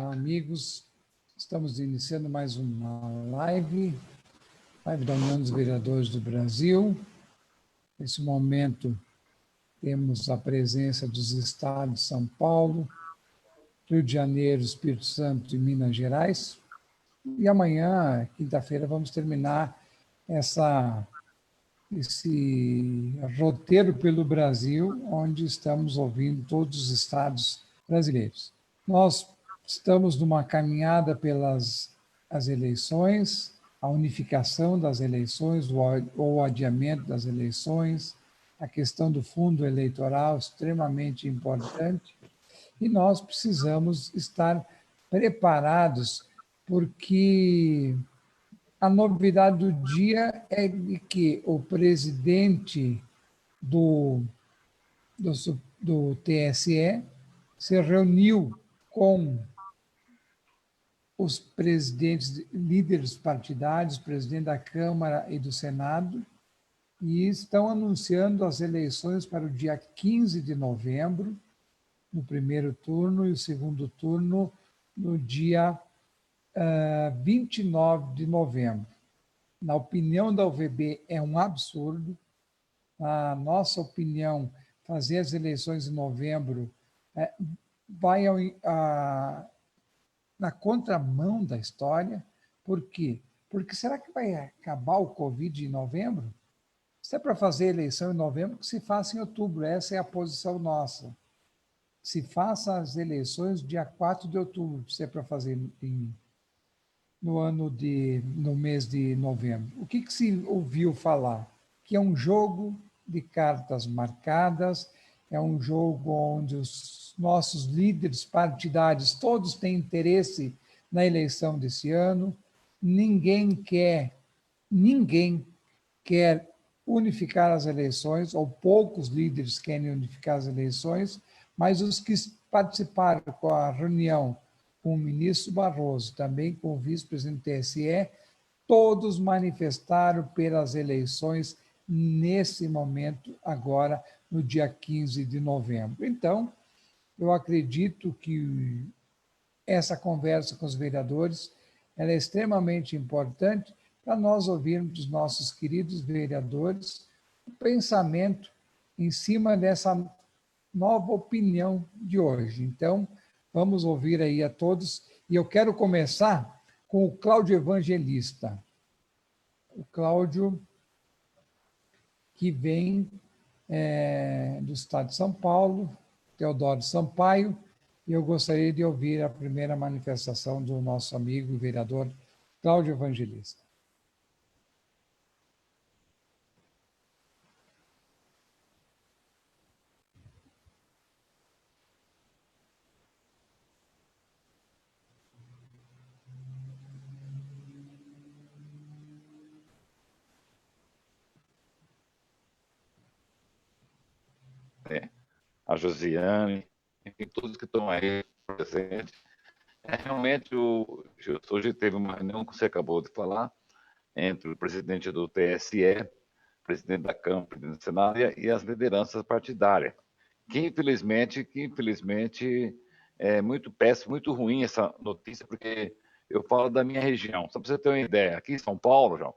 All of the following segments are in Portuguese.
Olá, amigos. Estamos iniciando mais uma live da União dos Vereadores do Brasil. Nesse momento, temos a presença dos estados de São Paulo, Rio de Janeiro, Espírito Santo e Minas Gerais. E amanhã, quinta-feira, vamos terminar esse roteiro pelo Brasil, onde estamos ouvindo todos os estados brasileiros. Nós estamos numa caminhada pelas as eleições, a unificação das eleições, ou o adiamento das eleições, a questão do fundo eleitoral, extremamente importante, e nós precisamos estar preparados, porque a novidade do dia é de que o presidente do, do TSE se reuniu com os presidentes, líderes partidários, presidente da Câmara e do Senado, e estão anunciando as eleições para o dia 15 de novembro, no primeiro turno, e o segundo turno no dia 29 de novembro. Na opinião da UVB, é um absurdo. Na nossa opinião, fazer as eleições em novembro vai na contramão da história. Por quê? Porque será que vai acabar o Covid em novembro? Se é para fazer eleição em novembro, que se faça em outubro. Essa é a posição nossa. Se faça as eleições dia 4 de outubro, se é para fazer no mês de novembro. O que se ouviu falar? Que é um jogo de cartas marcadas, é um jogo onde os nossos líderes partidários todos têm interesse na eleição desse ano, ninguém quer unificar as eleições, ou poucos líderes querem unificar as eleições, mas os que participaram com a reunião com o ministro Barroso, também com o vice-presidente do TSE, todos manifestaram pelas eleições nesse momento, agora, no dia 15 de novembro. Então, eu acredito que essa conversa com os vereadores ela é extremamente importante para nós ouvirmos dos nossos queridos vereadores o pensamento em cima dessa nova opinião de hoje. Então, vamos ouvir aí a todos. E eu quero começar com o Cláudio Evangelista. O Cláudio, que vem do estado de São Paulo, Teodoro Sampaio, e eu gostaria de ouvir a primeira manifestação do nosso amigo e vereador Cláudio Evangelista. A Josiane, enfim, todos que estão aí presentes. Realmente, hoje teve uma reunião que você acabou de falar, entre o presidente do TSE, presidente da Câmara, presidente do Senado e as lideranças partidárias, que infelizmente é muito péssimo, muito ruim essa notícia, porque eu falo da minha região. Só para você ter uma ideia, aqui em São Paulo, João,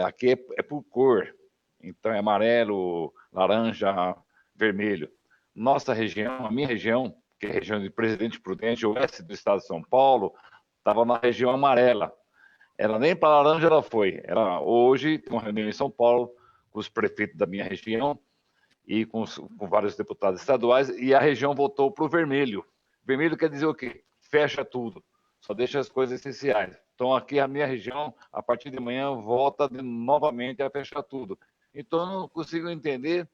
aqui é por cor, então é amarelo, laranja, vermelho. Nossa região, a minha região, que é a região de Presidente Prudente, oeste do estado de São Paulo, estava na região amarela. Ela nem para laranja ela foi. Hoje tem uma reunião em São Paulo com os prefeitos da minha região e com vários deputados estaduais, e a região voltou para o vermelho. Vermelho quer dizer o quê? Fecha tudo, só deixa as coisas essenciais. Então, aqui a minha região, a partir de manhã, volta novamente a fechar tudo. Então, eu não consigo entender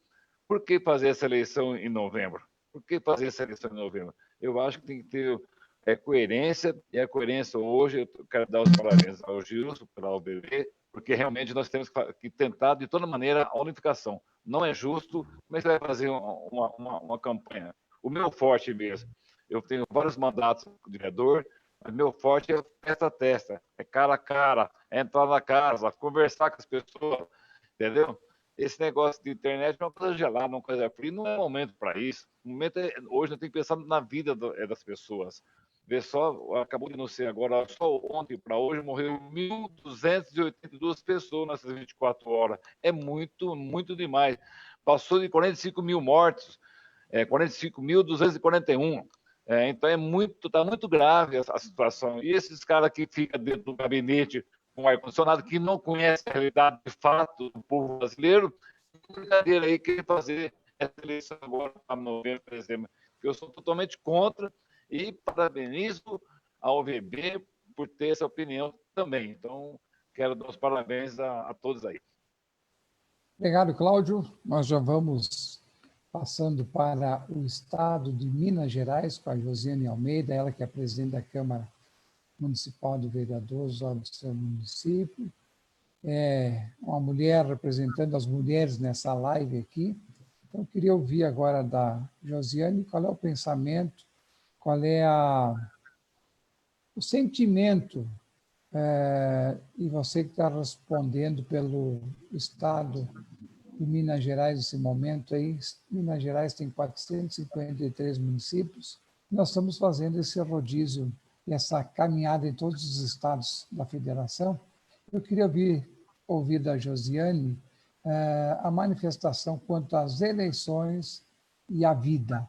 por que fazer essa eleição em novembro. Por que fazer essa eleição em novembro? Eu acho que tem que ter coerência, e a coerência hoje, eu quero dar os parabéns ao Gilson, pela UBB, porque realmente nós temos que tentar, de toda maneira, a unificação. Não é justo, como é que você vai fazer uma campanha? O meu forte mesmo, eu tenho vários mandatos de vereador, mas meu forte é testa a testa, é cara a cara, é entrar na casa, conversar com as pessoas, entendeu? Esse negócio de internet é uma coisa gelada, uma coisa fria, não é momento para isso. O momento hoje nós temos que pensar na vida das pessoas. Vê só, acabou de não ser agora, só ontem para hoje morreu 1.282 pessoas nessas 24 horas. É muito, muito demais. Passou de 45 mil mortos, 45.241. Então está muito grave a situação. E esses caras que ficam dentro do gabinete com ar-condicionado, que não conhecem a realidade de fato do povo brasileiro, brincadeira aí, quer fazer essa eleição agora para novembro, por exemplo. Eu sou totalmente contra e parabenizo a OVB por ter essa opinião também. Então, quero dar os parabéns a todos aí. Obrigado, Cláudio. Nós já vamos passando para o estado de Minas Gerais, com a Josiane Almeida, ela que é presidente da Câmara Municipal de Vereadores lá do seu município. É uma mulher representando as mulheres nessa live aqui. Então, eu queria ouvir agora da Josiane qual é o pensamento, qual é o sentimento, e você que está respondendo pelo estado de Minas Gerais nesse momento aí. Minas Gerais tem 453 municípios. Nós estamos fazendo esse rodízio e essa caminhada em todos os estados da federação. Eu queria ouvir da Josiane a manifestação quanto às eleições e à vida.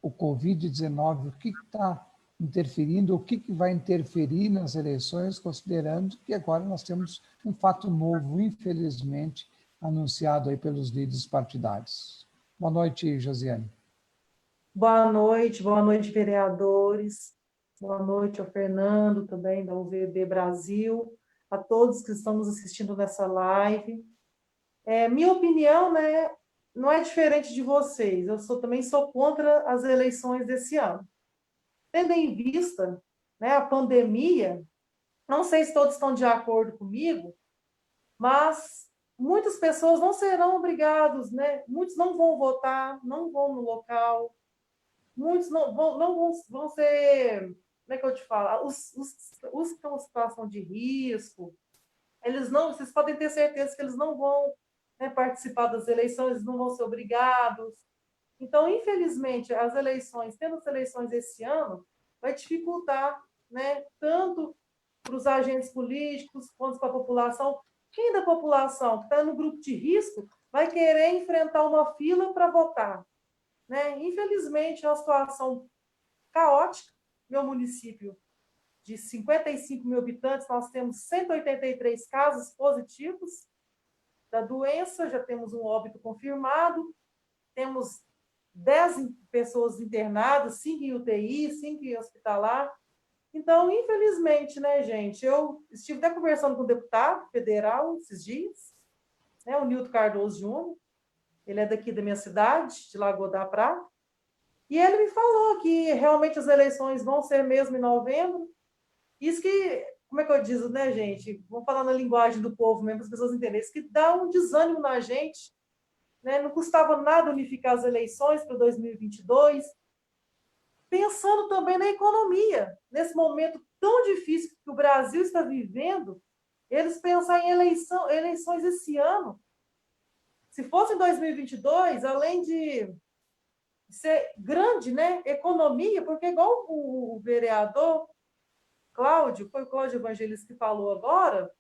O Covid-19, o que está interferindo, o que vai interferir nas eleições, considerando que agora nós temos um fato novo, infelizmente, anunciado aí pelos líderes partidários. Boa noite, Josiane. Boa noite, vereadores. Boa noite ao Fernando, também da UVB Brasil, a todos que estão nos assistindo nessa live. Minha opinião, né, não é diferente de vocês. Também sou contra as eleições desse ano. Tendo em vista, né, a pandemia, não sei se todos estão de acordo comigo, mas muitas pessoas não serão obrigados, né? Muitos não vão votar, não vão no local, muitos não vão ser, como é que eu te falo? Os que estão em situação de risco, vocês podem ter certeza que eles não vão, né, participar das eleições, eles não vão ser obrigados. Então, infelizmente, tendo as eleições esse ano, vai dificultar, né, tanto para os agentes políticos quanto para a população. Quem da população que está no grupo de risco vai querer enfrentar uma fila para votar, né? Infelizmente, é uma situação caótica. Meu município, de 55 mil habitantes, nós temos 183 casos positivos da doença, já temos um óbito confirmado, temos 10 pessoas internadas, 5 em UTI, 5 em hospitalar. Então, infelizmente, né, gente, eu estive até conversando com o deputado federal esses dias, né, o Nilton Cardoso Júnior, ele é daqui da minha cidade, de Lagoa da Prata, e ele me falou que realmente as eleições vão ser mesmo em novembro. Isso que, como é que eu digo, né, gente? Vamos falar na linguagem do povo mesmo, para as pessoas entenderem. Isso que dá um desânimo na gente, né? Não custava nada unificar as eleições para 2022. Pensando também na economia, nesse momento tão difícil que o Brasil está vivendo, eles pensar em eleições esse ano. Se fosse em 2022, além de ser grande, né, economia, porque igual o vereador Cláudio, foi o Cláudio Evangelista que falou agora,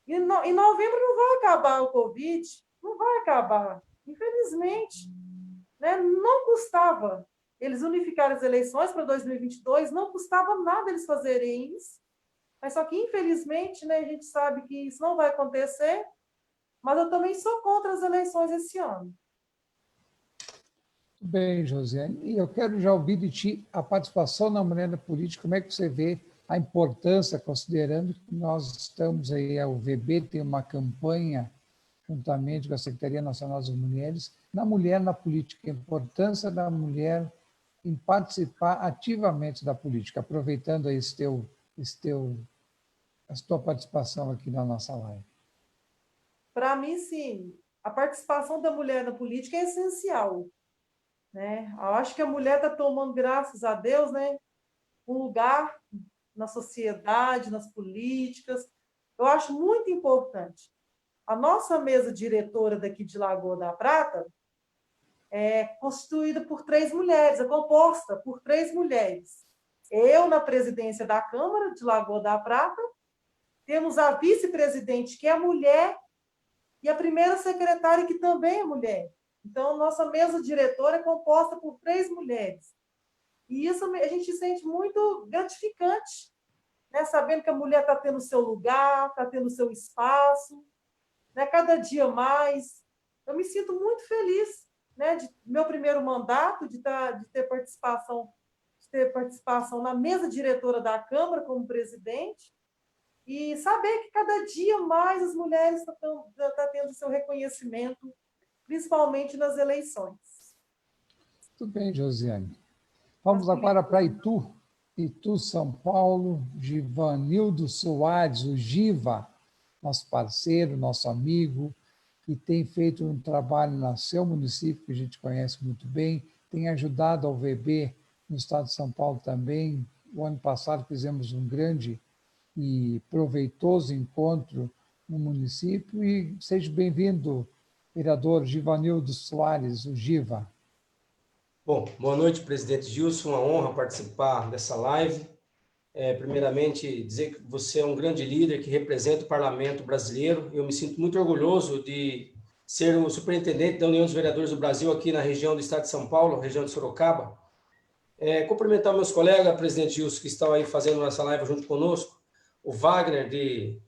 em novembro não vai acabar o Covid, não vai acabar, infelizmente, né? Não custava eles unificarem as eleições para 2022, não custava nada eles fazerem isso, mas só que, infelizmente, né, a gente sabe que isso não vai acontecer, mas eu também sou contra as eleições esse ano. Muito bem, Josiane. E eu quero já ouvir de ti a participação na mulher na política, como é que você vê a importância, considerando que nós estamos aí, a UVB tem uma campanha, juntamente com a Secretaria Nacional das Mulheres, na mulher na política, a importância da mulher em participar ativamente da política, aproveitando aí a tua participação aqui na nossa live. Para mim, sim, a participação da mulher na política é essencial, né? Eu acho que a mulher está tomando, graças a Deus, né, um lugar na sociedade, nas políticas. Eu acho muito importante. A nossa mesa diretora daqui de Lagoa da Prata é constituída por 3 mulheres, é composta por 3 mulheres. Eu na presidência da Câmara de Lagoa da Prata, temos a vice-presidente, que é mulher, e a primeira secretária, que também é mulher. Então, nossa mesa diretora é composta por 3 mulheres. E isso a gente sente muito gratificante, né? Sabendo que a mulher está tendo seu lugar, está tendo seu espaço, né? Cada dia mais. Eu me sinto muito feliz, né? De meu primeiro mandato, de ter participação na mesa diretora da Câmara como presidente, e saber que cada dia mais as mulheres estão tendo seu reconhecimento, principalmente nas eleições. Muito bem, Josiane. Vamos agora para Itu. Itu, São Paulo, Givanildo Soares, o Giva, nosso parceiro, nosso amigo, que tem feito um trabalho no seu município, que a gente conhece muito bem, tem ajudado ao VB no estado de São Paulo também. O ano passado fizemos um grande e proveitoso encontro no município. E seja bem-vindo, vereador Givanildo Soares, o Giva. Bom, boa noite, presidente Gilson, uma honra participar dessa live. Primeiramente, dizer que você é um grande líder que representa o parlamento brasileiro. Eu me sinto muito orgulhoso de ser o superintendente da União dos Vereadores do Brasil aqui na região do estado de São Paulo, região de Sorocaba. Cumprimentar meus colegas, presidente Gilson, que estão aí fazendo essa live junto conosco, o Wagner de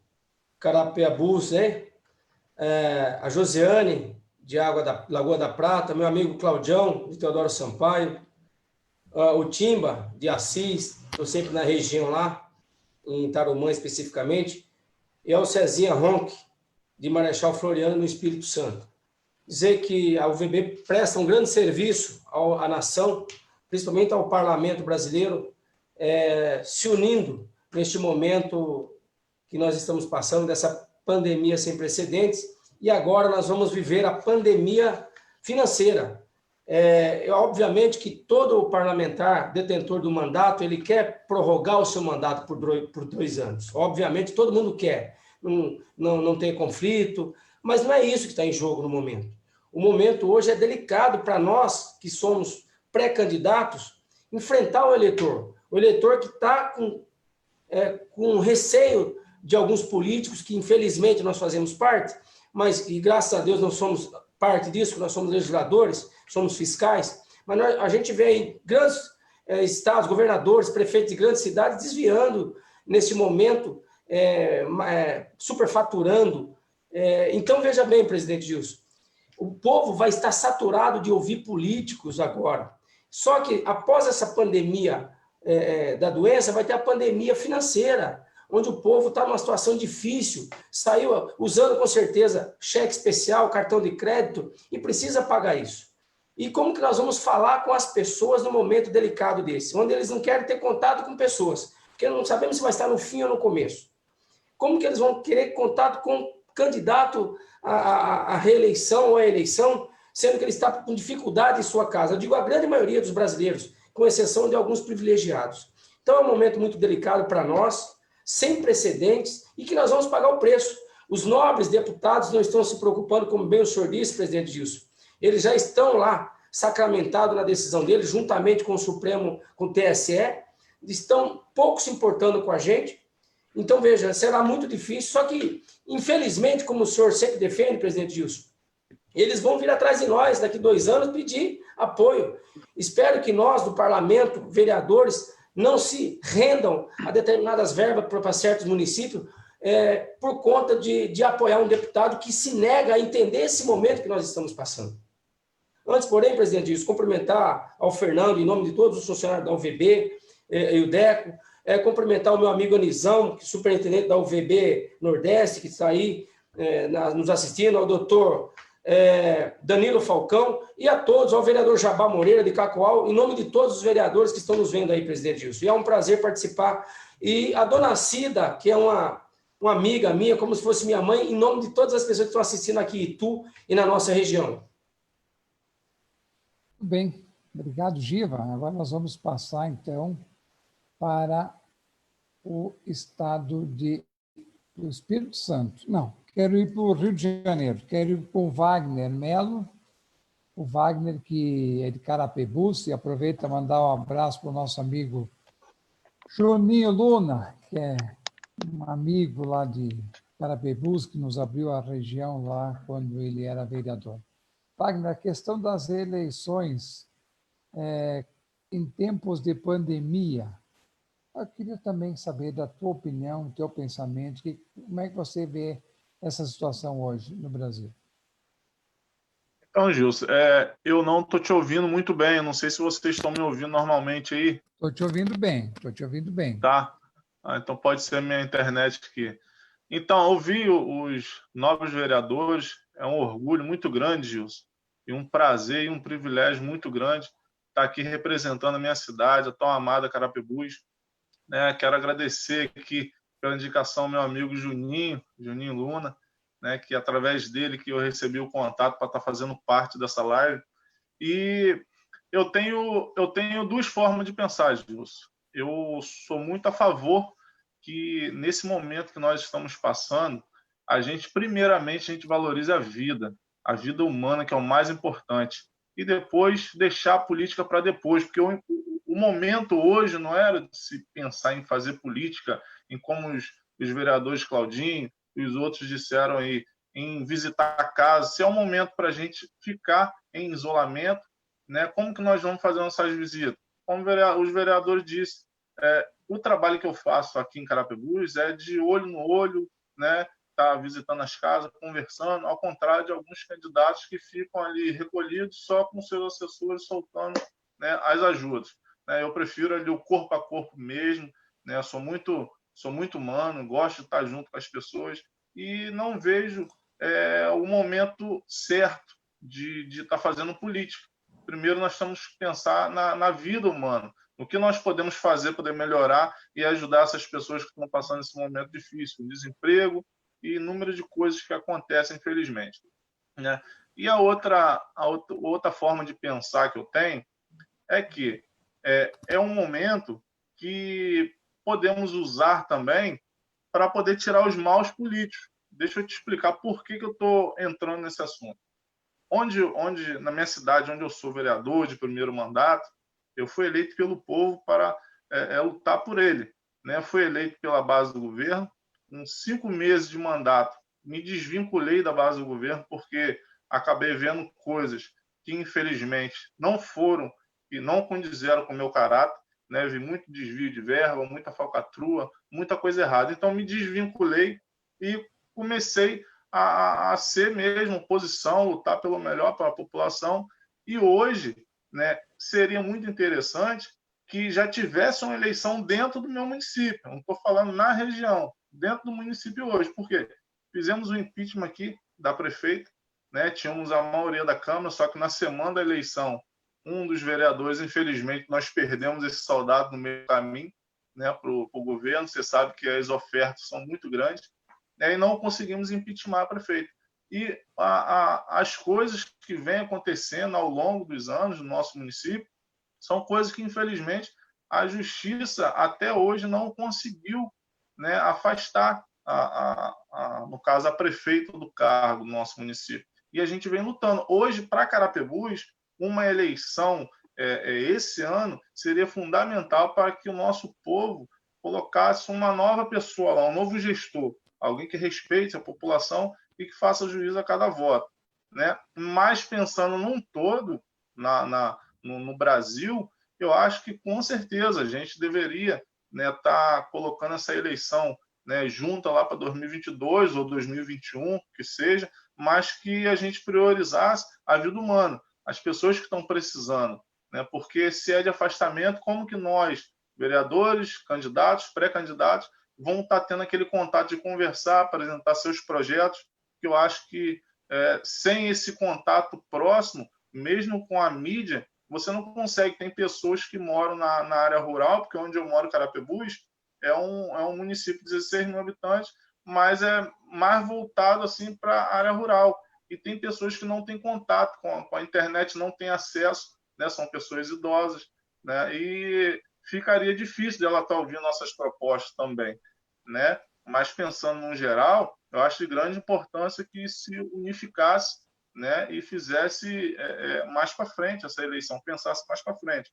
Carapiabus, né? A Josiane, de Lagoa da Prata, meu amigo Claudião, de Teodoro Sampaio, o Timba, de Assis, estou sempre na região lá, em Tarumã especificamente, e o Cezinha Ronque, de Marechal Floriano, no Espírito Santo. Dizer que a UVB presta um grande serviço à nação, principalmente ao parlamento brasileiro, se unindo neste momento que nós estamos passando, dessa pandemia sem precedentes, e agora nós vamos viver a pandemia financeira. Obviamente que todo o parlamentar detentor do mandato, ele quer prorrogar o seu mandato por 2 anos. Obviamente, todo mundo quer, não tem conflito, mas não é isso que está em jogo no momento. O momento hoje é delicado para nós, que somos pré-candidatos, enfrentar o eleitor que está com receio de alguns políticos, que infelizmente nós fazemos parte, mas e graças a Deus não somos parte disso, nós somos legisladores, somos fiscais, mas a gente vê aí grandes estados, governadores, prefeitos de grandes cidades desviando nesse momento, superfaturando. Então, veja bem, presidente Gilson, o povo vai estar saturado de ouvir políticos agora. Só que após essa pandemia da doença, vai ter a pandemia financeira, onde o povo está numa situação difícil, saiu usando com certeza cheque especial, cartão de crédito, e precisa pagar isso. E como que nós vamos falar com as pessoas no momento delicado desse, onde eles não querem ter contato com pessoas, porque não sabemos se vai estar no fim ou no começo. Como que eles vão querer contato com o candidato à reeleição ou à eleição, sendo que ele está com dificuldade em sua casa? Eu digo a grande maioria dos brasileiros, com exceção de alguns privilegiados. Então é um momento muito delicado para nós, sem precedentes, e que nós vamos pagar o preço. Os nobres deputados não estão se preocupando, como bem o senhor disse, presidente Gilson. Eles já estão lá, sacramentados na decisão deles, juntamente com o Supremo, com o TSE, estão pouco se importando com a gente. Então, veja, será muito difícil, só que, infelizmente, como o senhor sempre defende, presidente Gilson, eles vão vir atrás de nós, daqui 2 anos, pedir apoio. Espero que nós, do parlamento, vereadores, não se rendam a determinadas verbas para certos municípios por conta de apoiar um deputado que se nega a entender esse momento que nós estamos passando. Antes, porém, presidente Gilson, cumprimentar ao Fernando, em nome de todos os funcionários da UVB e o DECO, cumprimentar o meu amigo Anizão, que é superintendente da UVB Nordeste, que está aí nos assistindo, ao doutor Danilo Falcão, e a todos, ao vereador Jabá Moreira de Cacoal, em nome de todos os vereadores que estão nos vendo aí, presidente Gilson. E é um prazer participar. E a dona Cida, que é uma amiga minha, como se fosse minha mãe, em nome de todas as pessoas que estão assistindo aqui em Itu e na nossa região. Muito bem, obrigado, Giva. Agora nós vamos passar, então, para o estado do Espírito Santo. Não, quero ir para o Rio de Janeiro, quero ir com o Wagner Melo, o Wagner que é de Carapebus, e aproveita para mandar um abraço para o nosso amigo Juninho Luna, que é um amigo lá de Carapebus, que nos abriu a região lá quando ele era vereador. Wagner, a questão das eleições em tempos de pandemia, eu queria também saber da tua opinião, do teu pensamento, como é que você vê essa situação hoje no Brasil? Então, Gilson, eu não estou te ouvindo muito bem. Eu não sei se vocês estão me ouvindo normalmente aí. Estou te ouvindo bem, estou te ouvindo bem. Tá? Então pode ser a minha internet aqui. Então, ouvir os novos vereadores é um orgulho muito grande, Gilson, e um prazer e um privilégio muito grande estar aqui representando a minha cidade, a tão amada Carapebus. Né? Quero agradecer aqui pela indicação ao meu amigo Juninho Luna, né? Que através dele que eu recebi o contato para estar fazendo parte dessa live. E eu tenho duas formas de pensar, Gilson. Eu sou muito a favor que, nesse momento que nós estamos passando, primeiramente, a gente valorize a vida humana, que é o mais importante, e depois deixar a política para depois, porque o momento hoje não era de se pensar em fazer política, em como os vereadores Claudinho e os outros disseram aí, em visitar a casa, se é um momento para a gente ficar em isolamento, né? Como que nós vamos fazer nossas visitas? Como os vereadores disseram, o trabalho que eu faço aqui em Carapebus é de olho no olho, né? Tá visitando as casas, conversando, ao contrário de alguns candidatos que ficam ali recolhidos só com seus assessores soltando, né, as ajudas. Né? Eu prefiro ali o corpo a corpo mesmo, né? Sou muito humano, gosto de estar junto com as pessoas e não vejo o momento certo de estar fazendo política. Primeiro, nós temos que pensar na vida humana, no que nós podemos fazer para melhorar e ajudar essas pessoas que estão passando esse momento difícil, desemprego e número de coisas que acontecem, infelizmente. Né? E a outra forma de pensar que eu tenho é que é um momento que podemos usar também para poder tirar os maus políticos. Deixa eu te explicar por que eu estou entrando nesse assunto. Onde na minha cidade, onde eu sou vereador de primeiro mandato, eu fui eleito pelo povo para lutar por ele. Né? Fui eleito pela base do governo, com 5 meses de mandato, me desvinculei da base do governo porque acabei vendo coisas que, infelizmente, não foram e não condizeram com o meu caráter. Né? Vi muito desvio de verba, muita falcatrua, muita coisa errada. Então, me desvinculei e comecei a ser mesmo oposição, lutar pelo melhor para a população. E hoje, né, seria muito interessante que já tivesse uma eleição dentro do meu município. Não estou falando na região, dentro do município hoje. Por quê? Fizemos o impeachment aqui da prefeita, né? Tínhamos a maioria da Câmara, só que na semana da eleição, um dos vereadores, infelizmente, nós perdemos esse soldado no meio do caminho, né, para o governo. Você sabe que as ofertas são muito grandes, né, e não conseguimos impeachment a prefeito. E as coisas que vêm acontecendo ao longo dos anos no nosso município são coisas que, infelizmente, a justiça até hoje não conseguiu, né, afastar, no caso, a prefeita do cargo do nosso município. E a gente vem lutando. Hoje, para Carapebus, uma eleição esse ano seria fundamental para que o nosso povo colocasse uma nova pessoa lá, um novo gestor, alguém que respeite a população e que faça juízo a cada voto. Né? Mas pensando num todo, no Brasil, eu acho que com certeza a gente deveria, né, tá colocando essa eleição, né, junta lá para 2022 ou 2021, que seja, mas que a gente priorizasse a vida humana, as pessoas que estão precisando. Né? Porque se é de afastamento, como que nós, vereadores, candidatos, pré-candidatos, vão estar tendo aquele contato de conversar, apresentar seus projetos, que eu acho que sem esse contato próximo, mesmo com a mídia, você não consegue. Tem pessoas que moram na área rural, porque onde eu moro, Carapebus, é um município de 16 mil habitantes, mas é mais voltado assim para a área rural. E tem pessoas que não têm contato com a internet, não têm acesso, né? São pessoas idosas, né? E ficaria difícil dela estar ouvindo nossas propostas também. Né? Mas pensando no geral, eu acho de grande importância que se unificasse, né, e fizesse mais para frente essa eleição, pensasse mais para frente.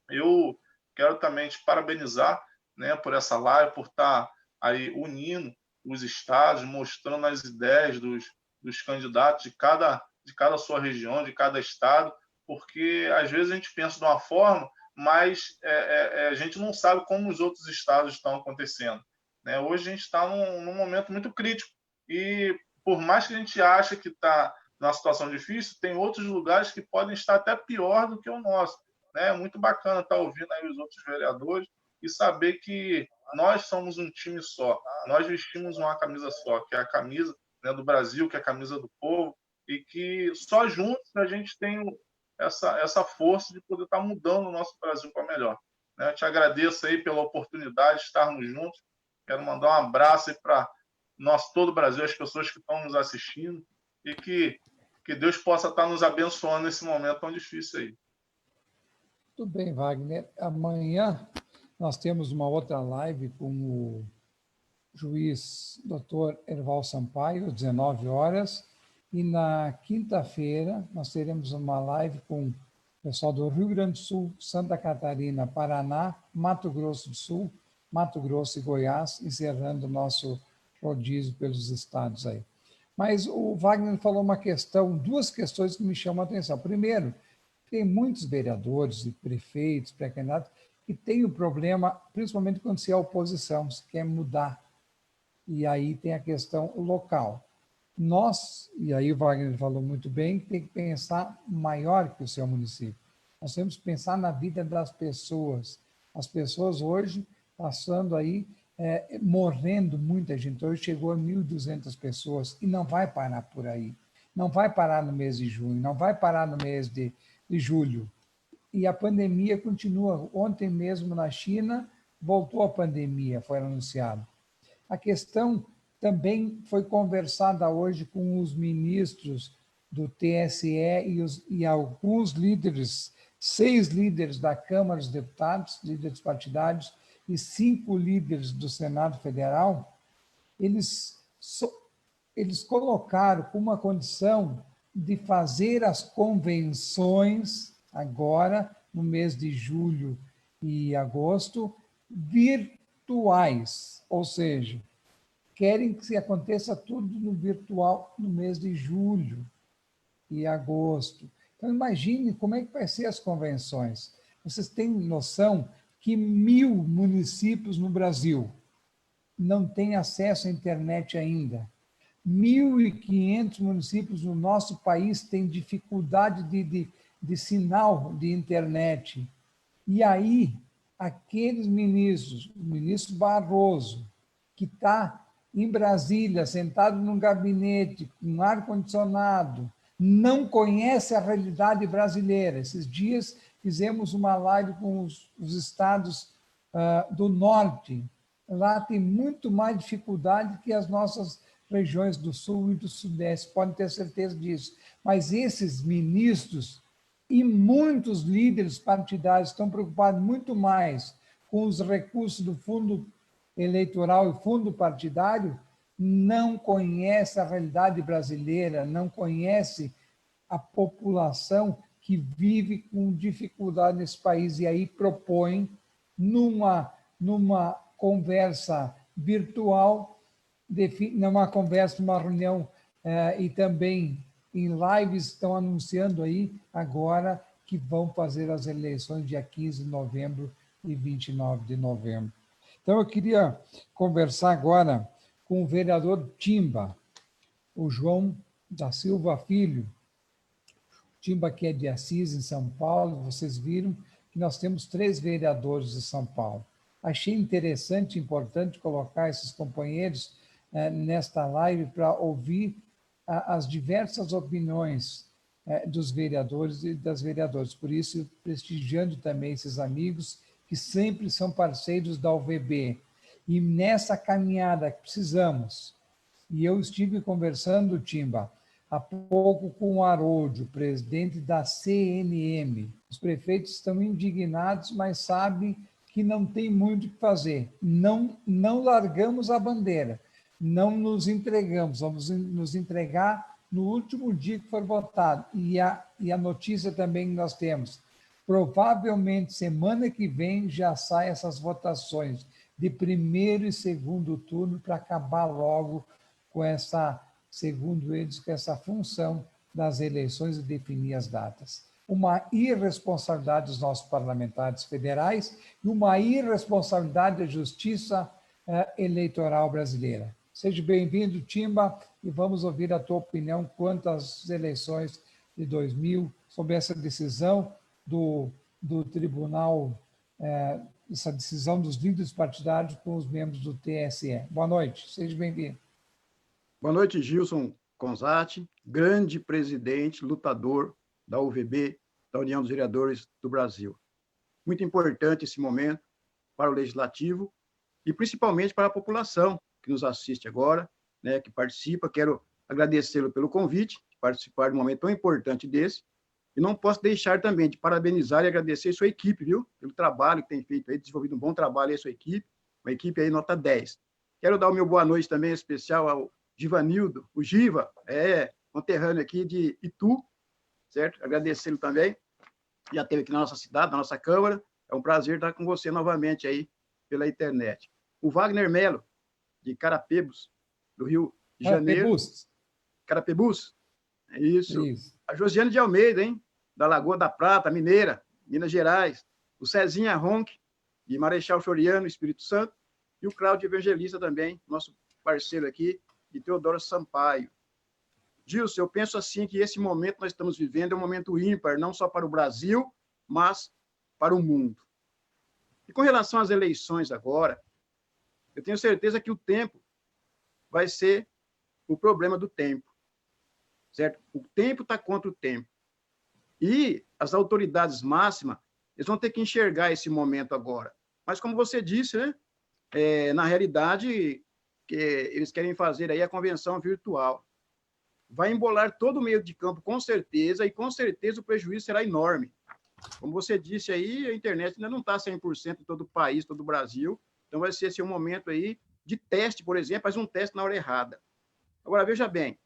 Eu quero também te parabenizar, né, por essa live, por estar aí unindo os estados, mostrando as ideias dos candidatos de cada sua região, de cada estado, porque às vezes a gente pensa de uma forma, mas a gente não sabe como os outros estados estão acontecendo, né? Hoje a gente está num momento muito crítico e por mais que a gente ache que está numa situação difícil, tem outros lugares que podem estar até pior do que o nosso, né? É muito bacana estar ouvindo aí os outros vereadores e saber que nós somos um time só, nós vestimos uma camisa só, que é a camisa, né, do Brasil, que é a camisa do povo, e que só juntos a gente tem essa força de poder estar mudando o nosso Brasil para melhor. Né? Eu te agradeço aí pela oportunidade de estarmos juntos. Quero mandar um abraço aí para todo o Brasil, as pessoas que estão nos assistindo, e que Deus possa estar nos abençoando nesse momento tão difícil aí. Tudo bem, Wagner. Amanhã nós temos uma outra live com o juiz Dr. Erval Sampaio, às 19 horas, e na quinta-feira nós teremos uma live com o pessoal do Rio Grande do Sul, Santa Catarina, Paraná, Mato Grosso do Sul, Mato Grosso e Goiás, encerrando o nosso rodízio pelos estados aí. Mas o Wagner falou duas questões que me chamam a atenção. Primeiro, tem muitos vereadores e prefeitos, pré-candidatos, que têm o problema, principalmente quando se é oposição, se quer mudar. E aí tem a questão local. Nós, e aí o Wagner falou muito bem, tem que pensar maior que o seu município. Nós temos que pensar na vida das pessoas. As pessoas hoje passando aí, morrendo muita gente. Hoje chegou a 1.200 pessoas e não vai parar por aí. Não vai parar no mês de junho, não vai parar no mês de julho. E a pandemia continua. Ontem mesmo na China voltou a pandemia, foi anunciado. A questão também foi conversada hoje com os ministros do TSE e alguns líderes, 6 líderes da Câmara dos Deputados, líderes partidários, e 5 líderes do Senado Federal. Eles colocaram como uma condição de fazer as convenções agora, no mês de julho e agosto, virtuais, ou seja, querem que aconteça tudo no virtual no mês de julho e agosto. Então, imagine como é que vai ser as convenções. Vocês têm noção que 1.000 municípios no Brasil não têm acesso à internet ainda. 1.500 municípios no nosso país têm dificuldade de sinal de internet. E aí, aqueles ministros, o ministro Barroso, que está em Brasília, sentado num gabinete com ar-condicionado, não conhece a realidade brasileira. Esses dias fizemos uma live com os estados do norte. Lá tem muito mais dificuldade que as nossas regiões do sul e do sudeste, podem ter certeza disso. Mas esses ministros e muitos líderes partidários estão preocupados muito mais com os recursos do fundo eleitoral e fundo partidário, não conhece a realidade brasileira, não conhece a população que vive com dificuldade nesse país, e aí propõe, numa conversa virtual, numa reunião e também em lives, estão anunciando aí agora que vão fazer as eleições dia 15 de novembro e 29 de novembro. Então, eu queria conversar agora com o vereador Timba, o João da Silva Filho. Timba, que é de Assis, em São Paulo. Vocês viram que nós temos 3 vereadores de São Paulo. Achei interessante e importante colocar esses companheiros nesta live para ouvir as diversas opiniões dos vereadores e das vereadoras. Por isso, prestigiando também esses amigos que sempre são parceiros da UVB. E nessa caminhada que precisamos, e eu estive conversando, Timba, há pouco com o Haroldo, presidente da CNM. Os prefeitos estão indignados, mas sabem que não tem muito o que fazer. Não largamos a bandeira, não nos entregamos, vamos nos entregar no último dia que for votado. E a notícia também que nós temos, provavelmente semana que vem já saem essas votações. de primeiro e segundo turno para acabar logo com essa, segundo eles, com essa função das eleições e definir as datas. Uma irresponsabilidade dos nossos parlamentares federais e uma irresponsabilidade da justiça eleitoral brasileira. Seja bem-vindo, Timba, e vamos ouvir a tua opinião quanto às eleições de 2000, sobre essa decisão do Tribunal, essa decisão dos líderes partidários com os membros do TSE. Boa noite, seja bem-vindo. Boa noite, Gilson Conzatti, grande presidente, lutador da UVB, da União dos Vereadores do Brasil. Muito importante esse momento para o Legislativo e principalmente para a população que nos assiste agora, né, que participa. Quero agradecê-lo pelo convite, de participar de um momento tão importante desse. E não posso deixar também de parabenizar e agradecer a sua equipe, viu? Pelo trabalho que tem feito aí, desenvolvido um bom trabalho aí, a sua equipe, uma equipe aí nota 10. Quero dar o meu boa noite também especial ao Givanildo, o Giva, conterrâneo aqui de Itu, certo? Agradecê-lo também. Já esteve aqui na nossa cidade, na nossa Câmara. É um prazer estar com você novamente aí pela internet. O Wagner Melo, de Carapebus, do Rio de Janeiro. Carapebus? É isso. A Josiane de Almeida, hein? Da Lagoa da Prata, Mineira, Minas Gerais. O Cezinha Ronque, de Marechal Floriano, Espírito Santo. E o Cláudio Evangelista também, nosso parceiro aqui, de Teodoro Sampaio. Gilson, eu penso assim que esse momento que nós estamos vivendo é um momento ímpar, não só para o Brasil, mas para o mundo. E com relação às eleições agora, eu tenho certeza que o tempo vai ser o problema do tempo, certo? O tempo está contra o tempo. E as autoridades máximas, eles vão ter que enxergar esse momento agora. Mas, como você disse, né? Na realidade, eles querem fazer aí a convenção virtual. Vai embolar todo o meio de campo, com certeza, e com certeza o prejuízo será enorme. Como você disse aí, a internet ainda não está 100% em todo o país, todo o Brasil, então vai ser esse um momento aí de teste, por exemplo, faz um teste na hora errada. Agora, veja bem,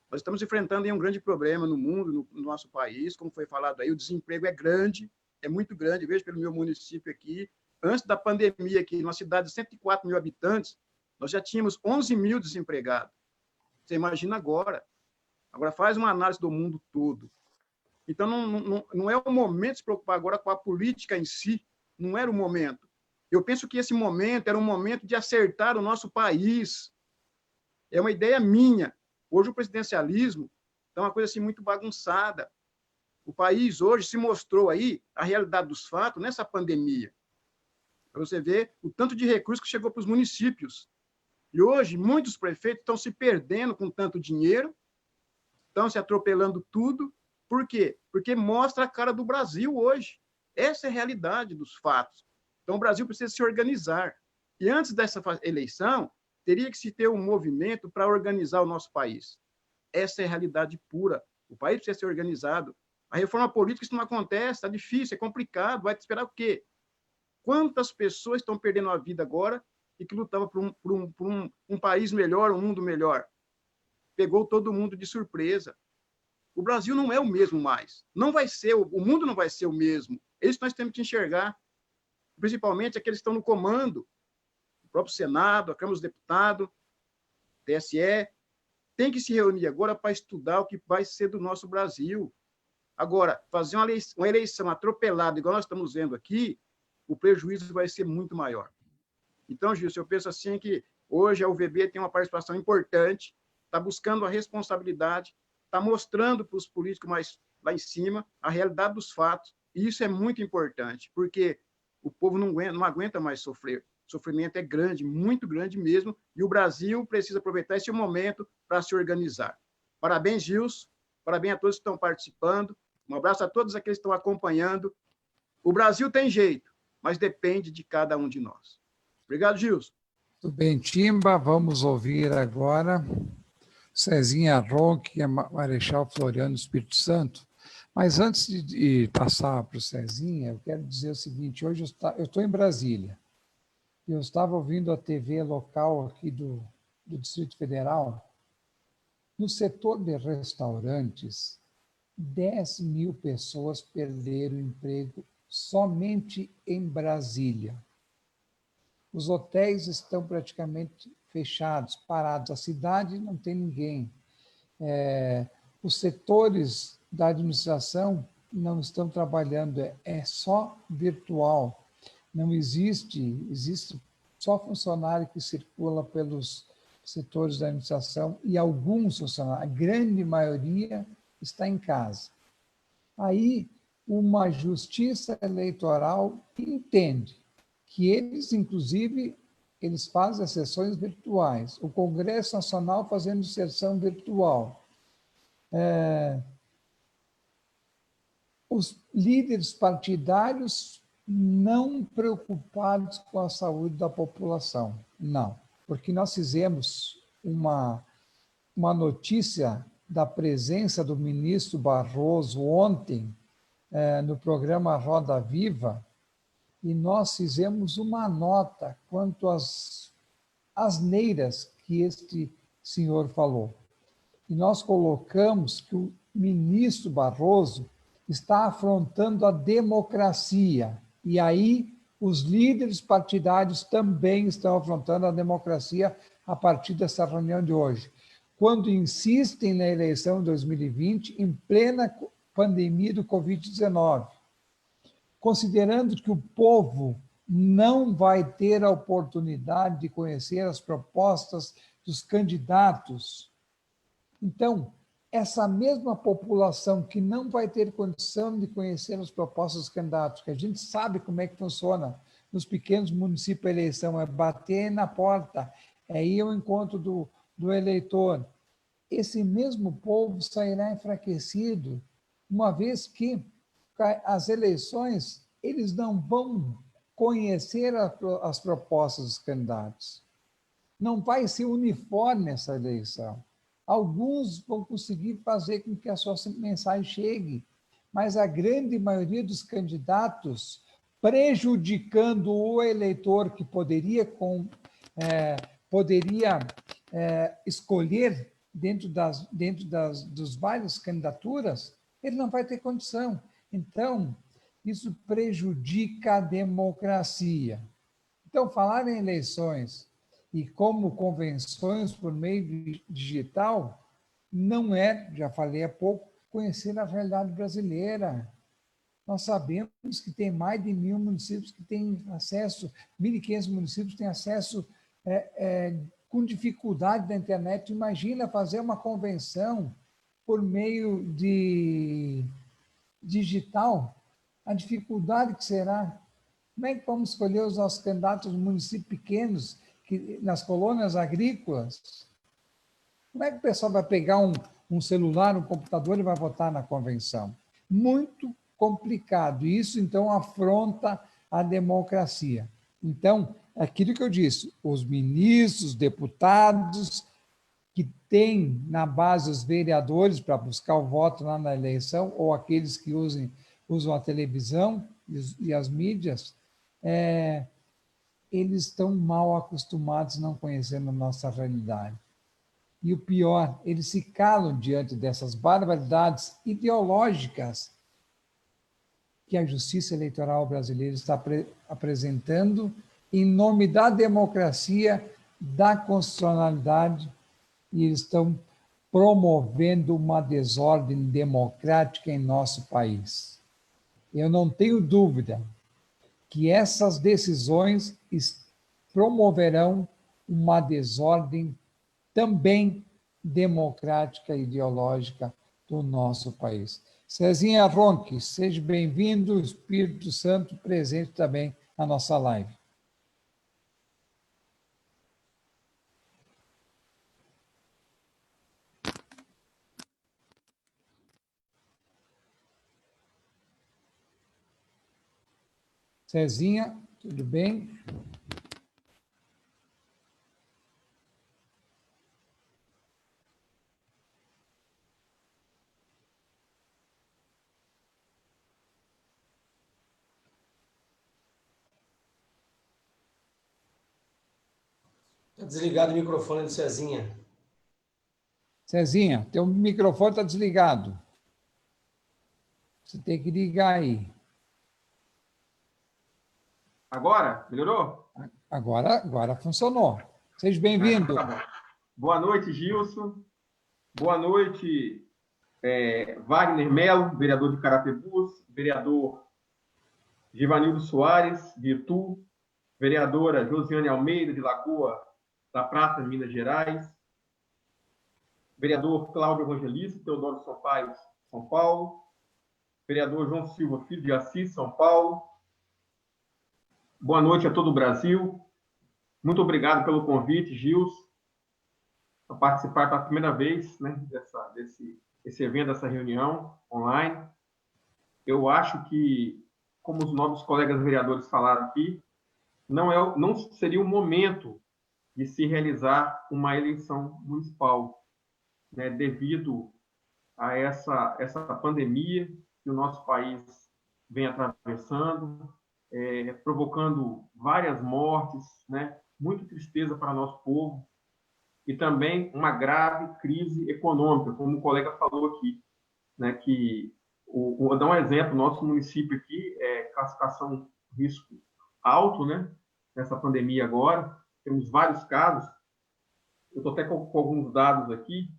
nós estamos enfrentando aí um grande problema no mundo, no nosso país, como foi falado aí, o desemprego é grande, é muito grande, veja pelo meu município aqui, antes da pandemia aqui, numa cidade de 104 mil habitantes, nós já tínhamos 11 mil desempregados. Você imagina agora. Agora faz uma análise do mundo todo. Então, não é o momento de se preocupar agora com a política em si, não era o momento. Eu penso que esse momento era um momento de acertar o nosso país. É uma ideia minha. Hoje o presidencialismo é uma coisa assim muito bagunçada. O país hoje se mostrou aí a realidade dos fatos nessa pandemia. Para você ver o tanto de recursos que chegou para os municípios. E hoje muitos prefeitos estão se perdendo com tanto dinheiro, estão se atropelando tudo. Por quê? Porque mostra a cara do Brasil hoje. Essa é a realidade dos fatos. Então, o Brasil precisa se organizar. E antes dessa eleição, teria que se ter um movimento para organizar o nosso país. Essa é a realidade pura. O país precisa ser organizado. A reforma política, isso não acontece, está difícil, é complicado. Vai esperar o quê? Quantas pessoas estão perdendo a vida agora e que lutavam por um país melhor, um mundo melhor? Pegou todo mundo de surpresa. O Brasil não é o mesmo mais. Não vai ser, o mundo não vai ser o mesmo. É isso que nós temos que enxergar. Principalmente aqueles que estão no comando, o próprio Senado, a Câmara dos Deputados, TSE, tem que se reunir agora para estudar o que vai ser do nosso Brasil. Agora, fazer uma eleição atropelada, igual nós estamos vendo aqui, o prejuízo vai ser muito maior. Então, Gilson, eu penso assim que hoje a UVB tem uma participação importante, está buscando a responsabilidade, está mostrando para os políticos mais lá em cima a realidade dos fatos, e isso é muito importante, porque o povo não aguenta mais sofrer. O sofrimento é grande, muito grande mesmo, e o Brasil precisa aproveitar esse momento para se organizar. Parabéns, Gilson, parabéns a todos que estão participando, um abraço a todos aqueles que estão acompanhando. O Brasil tem jeito, mas depende de cada um de nós. Obrigado, Gilson. Tudo bem, Timba, vamos ouvir agora Cezinha Ronque, que é Marechal Floriano, Espírito Santo. Mas antes de passar para o Cezinha, eu quero dizer o seguinte, hoje eu estou em Brasília, eu estava ouvindo a TV local aqui do Distrito Federal, no setor de restaurantes, 10 mil pessoas perderam o emprego somente em Brasília. Os hotéis estão praticamente fechados, parados. A cidade não tem ninguém. Os setores da administração não estão trabalhando, é só virtual. Não existe só funcionário que circula pelos setores da administração e alguns funcionários, a grande maioria está em casa. Aí, uma justiça eleitoral entende que eles, inclusive, eles fazem as sessões virtuais, o Congresso Nacional fazendo sessão virtual. Os líderes partidários não preocupados com a saúde da população, não, porque nós fizemos uma notícia da presença do ministro Barroso ontem no programa Roda Viva, e nós fizemos uma nota quanto às asneiras que este senhor falou. E nós colocamos que o ministro Barroso está afrontando a democracia. E aí os líderes partidários também estão afrontando a democracia a partir dessa reunião de hoje, quando insistem na eleição de 2020 em plena pandemia do Covid-19, considerando que o povo não vai ter a oportunidade de conhecer as propostas dos candidatos. Então, essa mesma população que não vai ter condição de conhecer as propostas dos candidatos, que a gente sabe como é que funciona nos pequenos municípios, a eleição é bater na porta, é ir ao encontro do eleitor. Esse mesmo povo sairá enfraquecido, uma vez que as eleições, eles não vão conhecer as propostas dos candidatos. Não vai ser uniforme essa eleição. Alguns vão conseguir fazer com que a sua mensagem chegue, mas a grande maioria dos candidatos, prejudicando o eleitor que poderia escolher dentro das várias candidaturas, ele não vai ter condição. Então, isso prejudica a democracia. Então, falar em eleições e como convenções por meio digital não é, já falei há pouco, conhecer a realidade brasileira. Nós sabemos que tem mais de 1.000 municípios que têm acesso, 1.500 municípios têm acesso com dificuldade da internet. Imagina fazer uma convenção por meio de digital, a dificuldade que será. Como é que vamos escolher os nossos candidatos nos municípios pequenos, nas colônias agrícolas? Como é que o pessoal vai pegar um celular, um computador e vai votar na convenção? Muito complicado. Isso, então, afronta a democracia. Então, aquilo que eu disse, os ministros, deputados, que têm na base os vereadores para buscar o voto lá na eleição, ou aqueles que usam a televisão e as mídias, eles estão mal acostumados, não conhecendo a nossa realidade. E o pior, eles se calam diante dessas barbaridades ideológicas que a Justiça Eleitoral brasileira está apresentando em nome da democracia, da constitucionalidade, e eles estão promovendo uma desordem democrática em nosso país. Eu não tenho dúvida que essas decisões promoverão uma desordem também democrática e ideológica do nosso país. Cezinha Ronque, seja bem-vindo, Espírito Santo presente também na nossa live. Cezinha, tudo bem? Está desligado o microfone do Cezinha. Cezinha, teu microfone está desligado. Você tem que ligar aí. Agora? Melhorou? Agora funcionou. Seja bem-vindo. Tá bom. Boa noite, Gilson. Boa noite, Wagner Melo, vereador de Carapebus, vereador Givanildo Soares, de Itu, vereadora Josiane Almeida, de Lagoa da Prata, Minas Gerais, vereador Cláudio Evangelista, Teodoro Sampaio, São Paulo, vereador João Silva Filho de Assis, São Paulo. Boa noite a todo o Brasil. Muito obrigado pelo convite, Gilson, a participar pela primeira vez, né, desse evento, dessa reunião online. Eu acho que, como os novos colegas vereadores falaram aqui, não seria o momento de se realizar uma eleição municipal, né, devido a essa pandemia que o nosso país vem atravessando, provocando várias mortes, né, muita tristeza para nosso povo, e também uma grave crise econômica, como o colega falou aqui, né, que, vou dar um exemplo, nosso município aqui é classificação risco alto, né, nessa pandemia agora, temos vários casos, eu estou até com alguns dados aqui,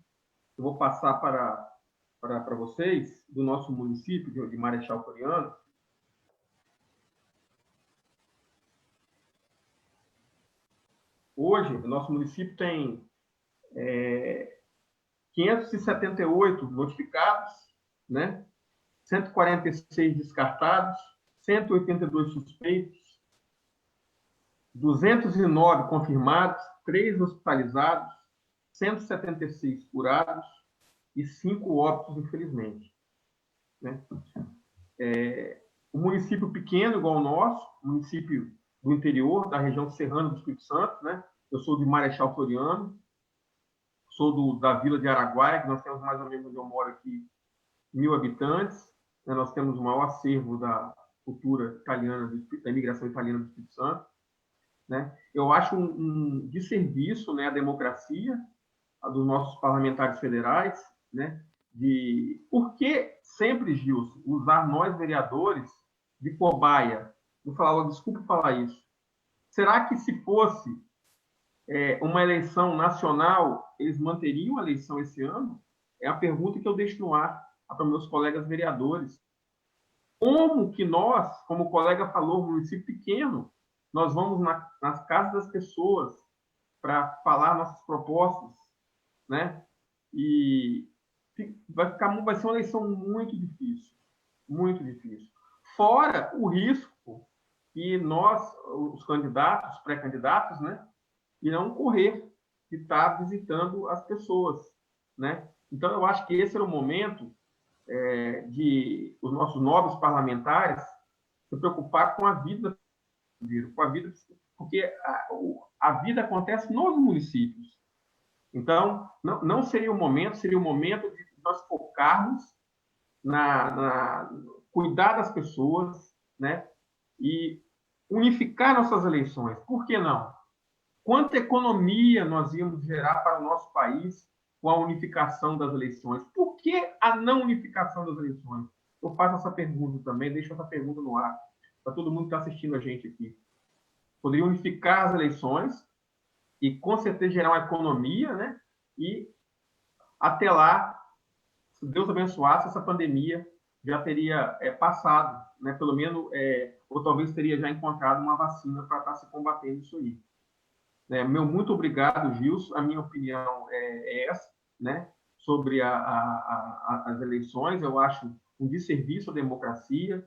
eu vou passar para vocês, do nosso município de Marechal Floriano. Hoje, o nosso município tem 578 notificados, né? 146 descartados, 182 suspeitos, 209 confirmados, 3 hospitalizados, 176 curados e 5 óbitos, infelizmente, né? Um município pequeno, igual o nosso, município do interior, da região serrana do Espírito Santo, né? Eu sou de Marechal Floriano, sou da Vila de Araguaia, que nós temos mais ou menos onde eu moro aqui, 1.000 habitantes, né? Nós temos o maior acervo da cultura italiana, da imigração italiana do Espírito Santo, né? Eu acho um desserviço, né, à democracia, dos nossos parlamentares federais, né? Por que sempre, Gilson, usar nós, vereadores, de cobaia? Vou falar, desculpa falar isso. Será que se fosse uma eleição nacional, eles manteriam a eleição esse ano? É a pergunta que eu deixo no ar para meus colegas vereadores. Como que nós, como o colega falou, município pequeno, nós vamos nas casas das pessoas para falar nossas propostas, né? E vai ser uma eleição muito difícil, muito difícil. Fora o risco que nós, os candidatos, pré-candidatos, né, irão correr de estar visitando as pessoas, né? Então, eu acho que esse era o momento de os nossos nobres parlamentares se preocupar com a vida, porque a vida acontece nos municípios. Então, não seria o momento, seria o momento de nós focarmos cuidar das pessoas, né? E unificar nossas eleições. Por que não? Quanta economia nós íamos gerar para o nosso país com a unificação das eleições? Por que a não unificação das eleições? Eu faço essa pergunta também, deixo essa pergunta no ar, para todo mundo que está assistindo a gente aqui. Poderia unificar as eleições e, com certeza, gerar uma economia, né? E, até lá, se Deus abençoasse, essa pandemia já teria passado, né? Pelo menos, ou talvez teria já encontrado uma vacina para estar se combatendo isso aí. Muito obrigado, Gilson. A minha opinião é essa, né? Sobre as eleições. Eu acho um desserviço à democracia.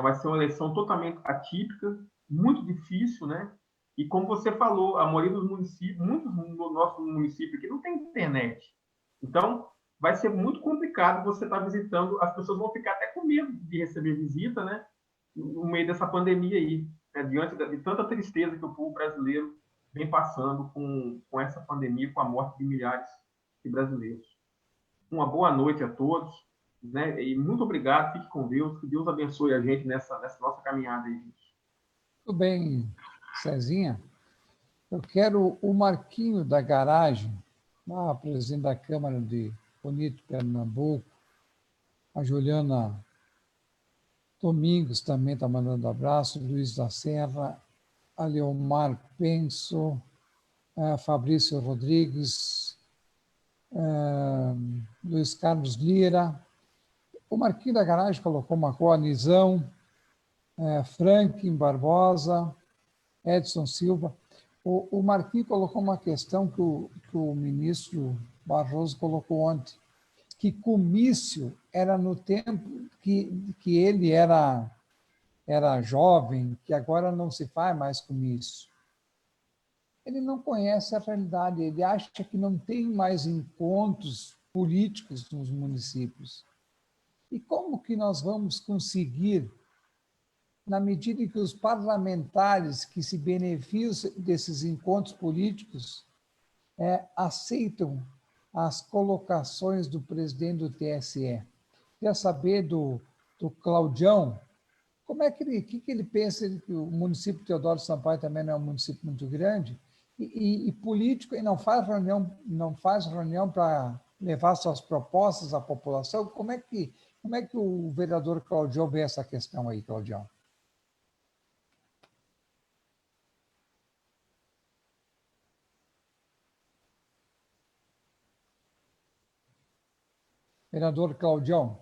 Vai ser uma eleição totalmente atípica, muito difícil, né? E como você falou, a maioria dos municípios, muitos no nosso município aqui não tem internet. Então, vai ser muito complicado você estar visitando, as pessoas vão ficar até com medo de receber visita, né? No meio dessa pandemia aí, né? Diante de tanta tristeza que o povo brasileiro vem passando com essa pandemia, com a morte de milhares de brasileiros. Uma boa noite a todos, né? E muito obrigado, fique com Deus, que Deus abençoe a gente nessa nossa caminhada aí, gente. Tudo bem, Cezinha. Eu quero o Marquinho da Garagem, presidente da Câmara de Bonito, Pernambuco, a Juliana Domingos também está mandando abraço, Luiz da Serra, Aleomar Penso, Fabrício Rodrigues, Luiz Carlos Lira, o Marquinhos da Garagem colocou uma coa, Nizão, Franklin Barbosa, Edson Silva. O Marquinhos colocou uma questão que o ministro Barroso colocou ontem, que comício era no tempo que ele era jovem, que agora não se faz mais comício. Ele não conhece a realidade, ele acha que não tem mais encontros políticos nos municípios. E como que nós vamos conseguir, na medida em que os parlamentares que se beneficiam desses encontros políticos aceitam as colocações do presidente do TSE? Quer saber do Claudião, como é que ele pensa que o município de Teodoro Sampaio também não é um município muito grande, e político, e não faz reunião para levar suas propostas à população? Como é que o vereador Claudião vê essa questão aí, Claudião? Vereador Claudião.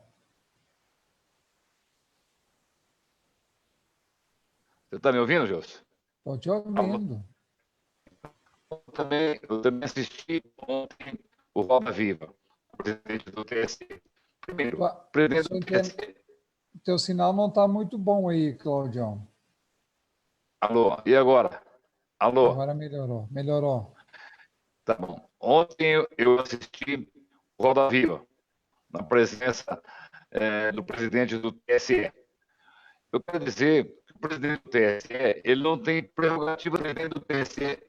Você está me ouvindo, Gilson? Estou te ouvindo. Eu também assisti ontem o Roda Viva, o presidente do TSE. Primeiro, o presidente do TSE. O teu sinal não está muito bom aí, Claudião. Alô, e agora? Alô? Agora melhorou. Tá bom. Ontem eu assisti o Roda Viva, na presença do presidente do TSE. Eu quero dizer que o presidente do TSE, ele não tem prerrogativa dentro do TSE.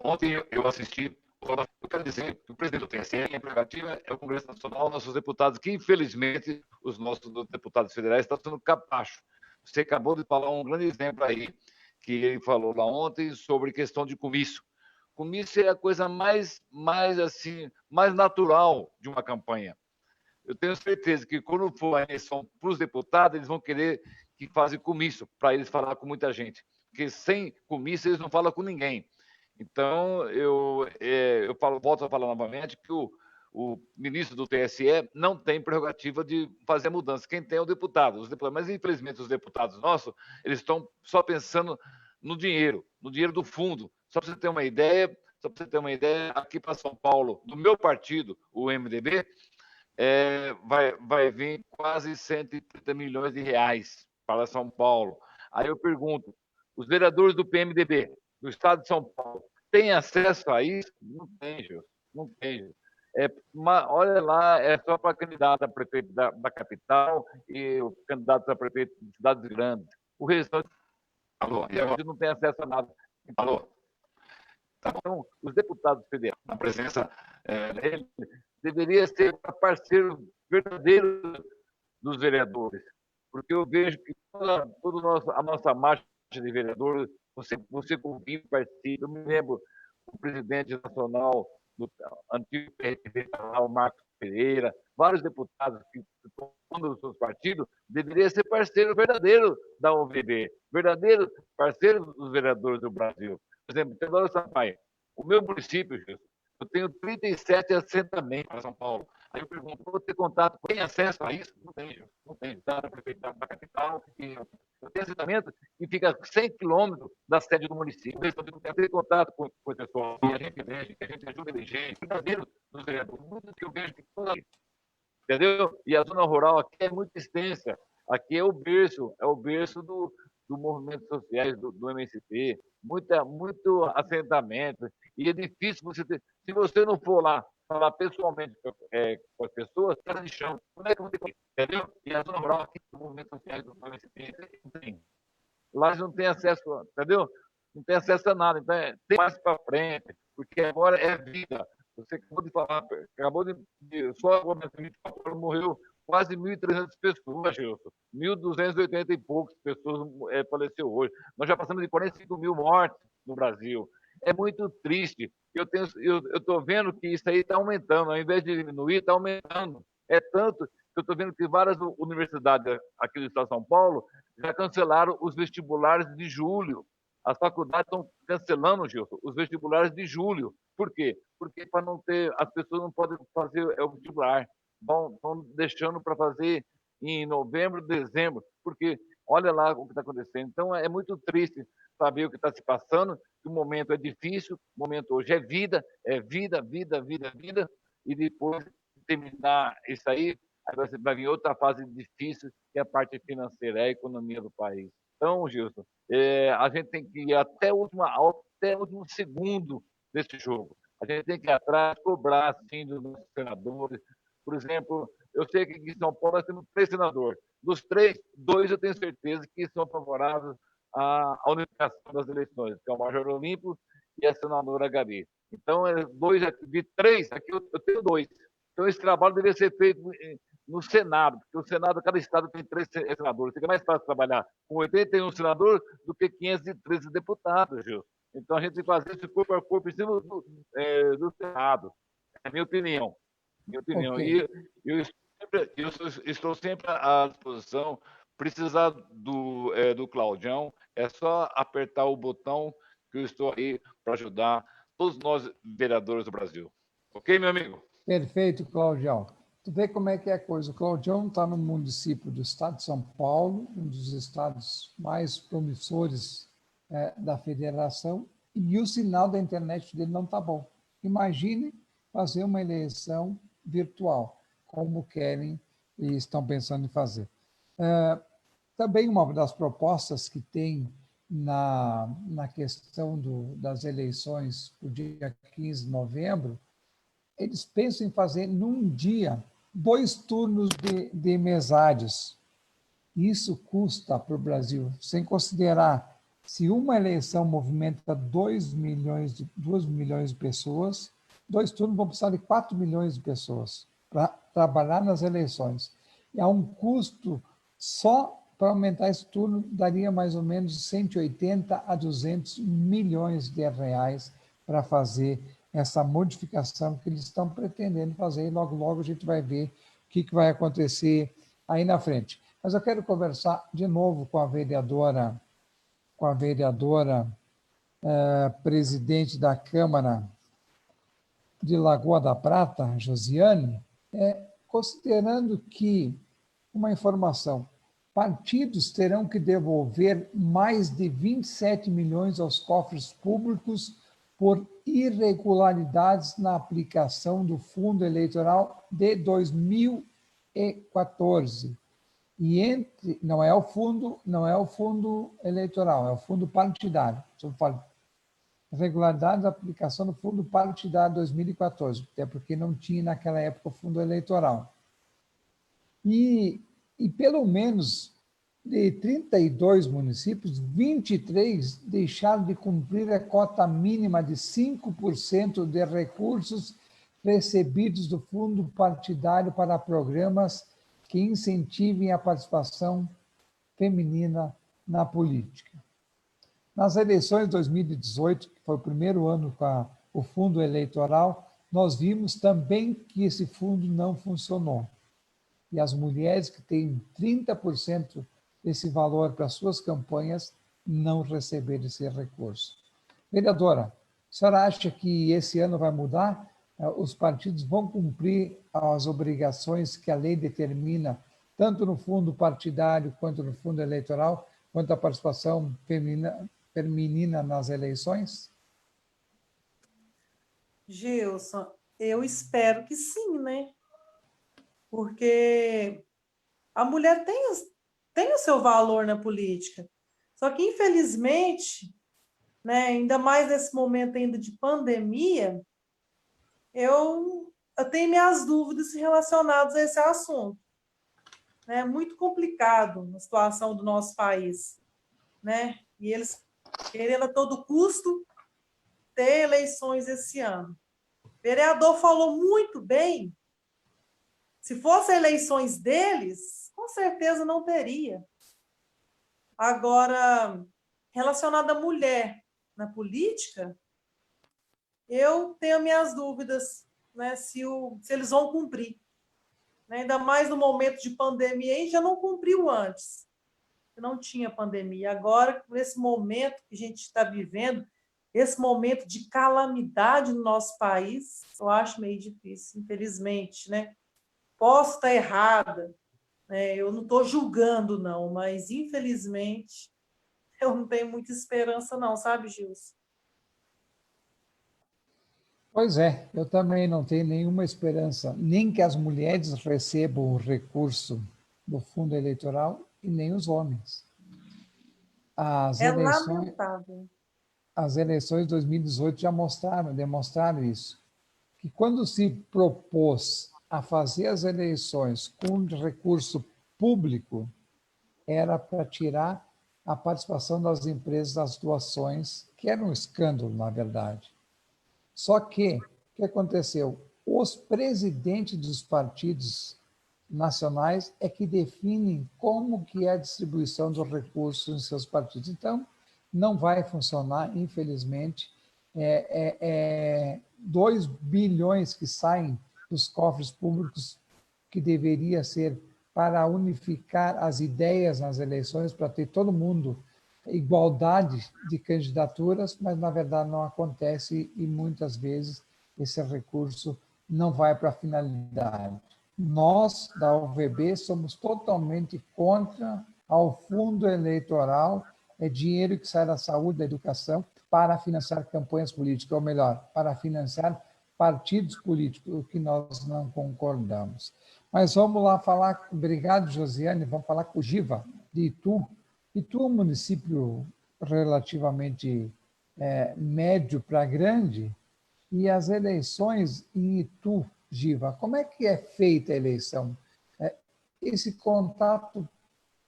Ontem eu assisti, eu quero dizer que o presidente do TSE, a prerrogativa é o Congresso Nacional, nossos deputados, que infelizmente os nossos deputados federais estão sendo capachos. Você acabou de falar um grande exemplo aí, que ele falou lá ontem sobre questão de comício. Comício é a coisa mais natural de uma campanha. Eu tenho certeza que quando for a eleição para os deputados, eles vão querer que façam comício, para eles falar com muita gente. Porque sem comício, eles não falam com ninguém. Então, eu volto a falar novamente que o ministro do TSE não tem prerrogativa de fazer a mudança. Quem tem é o deputado. Mas, infelizmente, os deputados nossos, eles estão só pensando no dinheiro do fundo. Só para você ter uma ideia, aqui para São Paulo, do meu partido, o MDB, vai vir quase 130 milhões de reais para São Paulo. Aí eu pergunto, os vereadores do PMDB, do Estado de São Paulo, têm acesso a isso? Não tem, Gil. Não tem. Olha lá, é só para candidato a prefeito da capital e o candidato a prefeito de cidades grandes. O restante... Alô? E agora não tem acesso a nada. Alô? Então, os deputados federais, na presença dele, deveria ser parceiro verdadeiro dos vereadores, porque eu vejo que toda a nossa marcha de vereadores, você convive, participa. Eu me lembro do presidente nacional do antigo PRTB, o Marcos Pereira, vários deputados que estão dos seus partidos, deveria ser parceiro verdadeiro da UVB, verdadeiro parceiro dos vereadores do Brasil. Por exemplo, Teodoro Sampaio, o meu município, eu tenho 37 assentamentos para São Paulo. Aí eu pergunto, vou ter contato, tem acesso a isso? Não tem. Está na prefeitura da capital, eu tenho assentamento que fica 100 quilômetros da sede do município. Eu tenho ter contato com o pessoal, e a gente ajuda a eleger, verdadeiro dos vereadores. Muito que eu vejo que toda... Entendeu? E a zona rural aqui é muito extensa. Aqui é o berço do movimento sociais do MST, muito assentamento, e é difícil você ter... Se você não for lá falar pessoalmente com as pessoas, casa de chão, como é que eu vou ter... Entendeu? E a zona rural aqui, do movimento sociais do MST, não tem. Lá eles não têm acesso, entendeu? Não tem acesso a nada. Então, tem mais para frente, porque agora é vida. Você acabou de só agora morreu quase 1.300 pessoas, Gilson. 1.280 e poucas pessoas faleceram hoje. Nós já passamos de 45 mil mortes no Brasil. É muito triste. Eu estou vendo que isso aí está aumentando. Ao invés de diminuir, está aumentando. É tanto Eu estou vendo que várias universidades aqui do estado de São Paulo já cancelaram os vestibulares de julho. As faculdades estão cancelando, Gilson, os vestibulares de julho. Por quê? Porque para não ter, as pessoas não podem fazer o vestibular. Estão deixando para fazer em novembro, dezembro, porque olha lá o que está acontecendo. Então é muito triste saber o que está se passando, que o momento é difícil, o momento hoje é vida, e depois de terminar isso aí vai vir outra fase difícil, que é a parte financeira, é a economia do país. Então, Gilson, a gente tem que ir até o último segundo desse jogo. A gente tem que ir atrás, cobrar, assim, dos nossos senadores. Por exemplo, eu sei que aqui em São Paulo nós temos 3 senadores. Dos 3, 2 eu tenho certeza que são favoráveis à unificação das eleições, que é o Major Olímpio e a senadora Gabi. Então, 2 de 3, aqui eu tenho 2. Então, esse trabalho deveria ser feito no Senado, porque o Senado, cada estado tem 3 senadores. Fica mais fácil trabalhar com 81 senadores do que 513 deputados, Gil. Então, a gente tem que fazer isso corpo a corpo em cima do Senado. É a minha opinião. Okay. E eu estou sempre à disposição. Precisar do Claudião, é só apertar o botão que eu estou aí para ajudar todos nós, vereadores do Brasil. Ok, meu amigo? Perfeito, Claudião. Tu vê como é que é a coisa. O Claudião está no município do estado de São Paulo, um dos estados mais promissores da federação, e o sinal da internet dele não está bom. Imagine fazer uma eleição virtual, como querem e estão pensando em fazer. Também uma das propostas que tem na questão das eleições para o dia 15 de novembro, eles pensam em fazer num dia 2 turnos de mesários. Isso custa para o Brasil, sem considerar se uma eleição movimenta 2 milhões de pessoas, 2 turnos vão precisar de 4 milhões de pessoas para trabalhar nas eleições. E há um custo só para aumentar esse turno, daria mais ou menos 180 a 200 milhões de reais para fazer essa modificação que eles estão pretendendo fazer, e logo, logo a gente vai ver o que vai acontecer aí na frente. Mas eu quero conversar de novo com a vereadora presidente da Câmara de Lagoa da Prata, Josiane, considerando que, uma informação, partidos terão que devolver mais de 27 milhões aos cofres públicos por irregularidades na aplicação do fundo eleitoral de 2014. E não é o fundo eleitoral, é o fundo partidário. Irregularidades na aplicação do fundo partidário 2014, até porque não tinha naquela época o fundo eleitoral. E pelo menos de 32 municípios, 23 deixaram de cumprir a cota mínima de 5% de recursos recebidos do fundo partidário para programas que incentivem a participação feminina na política. Nas eleições de 2018, que foi o primeiro ano com o fundo eleitoral, nós vimos também que esse fundo não funcionou. E as mulheres que têm 30% desse valor para suas campanhas não receberam esse recurso. Vereadora, a senhora acha que esse ano vai mudar? Os partidos vão cumprir as obrigações que a lei determina, tanto no fundo partidário quanto no fundo eleitoral, quanto a participação feminina nas eleições? Gilson, eu espero que sim, né? Porque a mulher tem o seu valor na política. Só que, infelizmente, né, ainda mais nesse momento ainda de pandemia, eu tenho minhas dúvidas relacionadas a esse assunto. É muito complicado a situação do nosso país, né? E eles querendo a todo custo ter eleições esse ano. O vereador falou muito bem. Se fossem eleições deles, com certeza não teria. Agora, relacionado à mulher na política, eu tenho minhas dúvidas, né, se eles vão cumprir. né? Ainda mais no momento de pandemia, a gente já não cumpriu antes, não tinha pandemia. Agora, nesse momento que a gente está vivendo, esse momento de calamidade no nosso país, eu acho meio difícil, infelizmente, né? Posso estar errada, né? Eu não estou julgando, não, mas infelizmente eu não tenho muita esperança, não, sabe, Gilson? Pois é, eu também não tenho nenhuma esperança, nem que as mulheres recebam o recurso do fundo eleitoral e nem os homens. As É eleições, lamentável. as eleições de 2018 já demonstraram isso, que quando se propôs a fazer as eleições com recurso público, era para tirar a participação das empresas das doações, que era um escândalo, na verdade. Só que, o que aconteceu? Os presidentes dos partidos nacionais é que definem como que é a distribuição dos recursos em seus partidos. Então, não vai funcionar, infelizmente. 2 bilhões que saem dos cofres públicos, que deveria ser para unificar as ideias nas eleições, para ter todo mundo igualdade de candidaturas, mas na verdade não acontece e muitas vezes esse recurso não vai para a finalidade. Nós, da UVB, somos totalmente contra ao fundo eleitoral, é dinheiro que sai da saúde, da educação, para financiar campanhas políticas, ou melhor, para financiar partidos políticos, o que nós não concordamos. Mas vamos lá falar, obrigado, Josiane, vamos falar com o Giva, de Itu. Itu é um município relativamente médio para grande, e as eleições em Itu, Giva, como é que é feita a eleição? Esse contato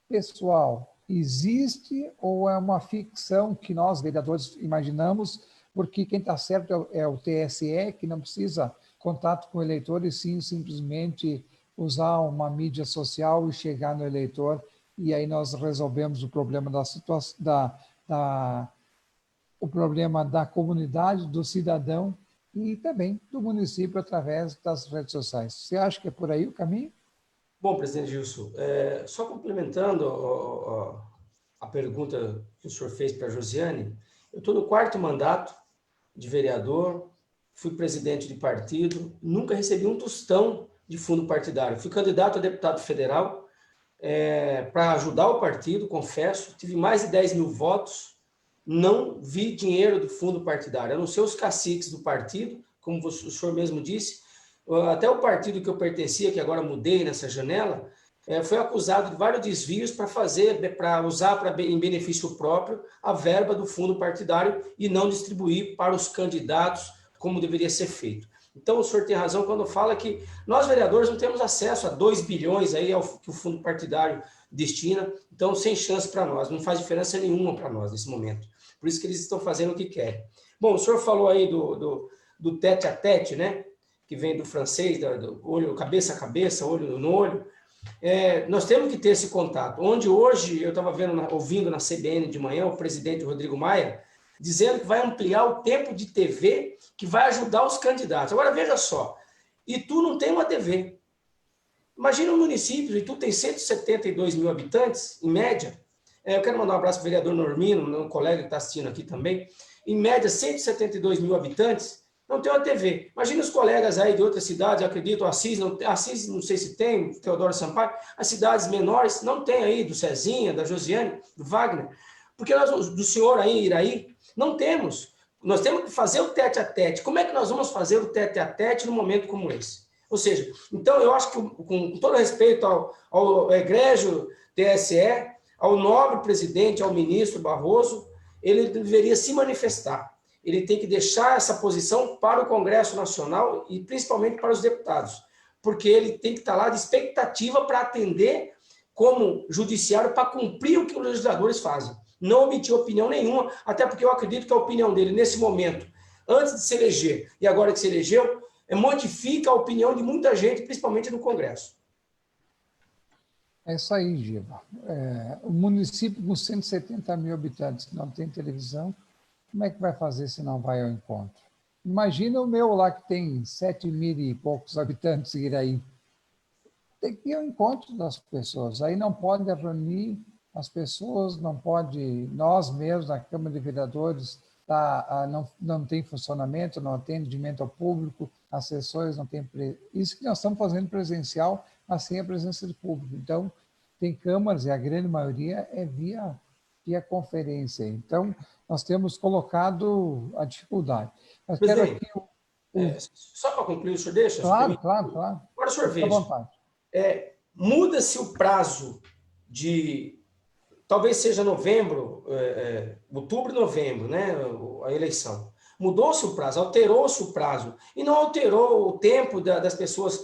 pessoal existe ou é uma ficção que nós, vereadores, imaginamos, porque quem está certo é o TSE, que não precisa contato com o eleitor, e sim simplesmente usar uma mídia social e chegar no eleitor, e aí nós resolvemos o problema da situação, o problema da comunidade, do cidadão e também do município através das redes sociais. Você acha que é por aí o caminho? Bom, presidente Gilson, só complementando a pergunta que o senhor fez para a Josiane, eu estou no 4º mandato de vereador, fui presidente de partido, nunca recebi um tostão de fundo partidário. Fui candidato a deputado federal para ajudar o partido, confesso, tive mais de 10 mil votos, não vi dinheiro do fundo partidário, a não ser os caciques do partido, como o senhor mesmo disse. Até o partido que eu pertencia, que agora mudei nessa janela, foi acusado de vários desvios para usar em benefício próprio a verba do fundo partidário e não distribuir para os candidatos como deveria ser feito. Então, o senhor tem razão quando fala que nós, vereadores, não temos acesso a 2 bilhões aí que o fundo partidário destina, então, sem chance para nós, não faz diferença nenhuma para nós nesse momento. Por isso que eles estão fazendo o que querem. Bom, o senhor falou aí do tete a tete, né? Que vem do francês, do olho, cabeça a cabeça, olho no olho. Nós temos que ter esse contato. Onde hoje, eu estava ouvindo na CBN de manhã, o presidente Rodrigo Maia, dizendo que vai ampliar o tempo de TV, que vai ajudar os candidatos. Agora, veja só, Itu não tem uma TV. Imagina um município, Itu tem 172 mil habitantes, em média. Eu quero mandar um abraço para o vereador Normino, meu colega que está assistindo aqui também. Em média, 172 mil habitantes, não tem uma TV. Imagina os colegas aí de outras cidades, eu acredito, Assis não sei se tem, Teodoro Sampaio, as cidades menores não tem aí, do Cezinha, da Josiane, do Wagner, porque nós, do senhor aí, Iraí, não temos. Nós temos que fazer o tete a tete. Como é que nós vamos fazer o tete a tete num momento como esse? Ou seja, então eu acho que, com todo respeito ao egrégio TSE, ao nobre presidente, ao ministro Barroso, ele deveria se manifestar. Ele tem que deixar essa posição para o Congresso Nacional e principalmente para os deputados, porque ele tem que estar lá de expectativa para atender como judiciário, para cumprir o que os legisladores fazem. Não omitir opinião nenhuma, até porque eu acredito que a opinião dele, nesse momento, antes de se eleger e agora que se elegeu, modifica a opinião de muita gente, principalmente no Congresso. É isso aí, Giva. O município com 170 mil habitantes que não tem televisão, como é que vai fazer se não vai ao encontro? Imagina o meu lá, que tem 7 mil e poucos habitantes, Iraí. tem que ir ao encontro das pessoas. Aí não pode reunir as pessoas, não pode, nós mesmos, na Câmara de Vereadores, não tem funcionamento, não tem atendimento ao público, as sessões não tem... Isso que nós estamos fazendo presencial, mas sem a presença de público. Então, tem câmaras, e a grande maioria é via conferência. Então, nós temos colocado a dificuldade. Mas quero aqui... Só para concluir, o senhor deixa? Claro. Agora o senhor veja. Muda-se o prazo de... Talvez seja novembro, outubro e novembro, né, a eleição. Mudou-se o prazo, alterou-se o prazo, e não alterou o tempo das pessoas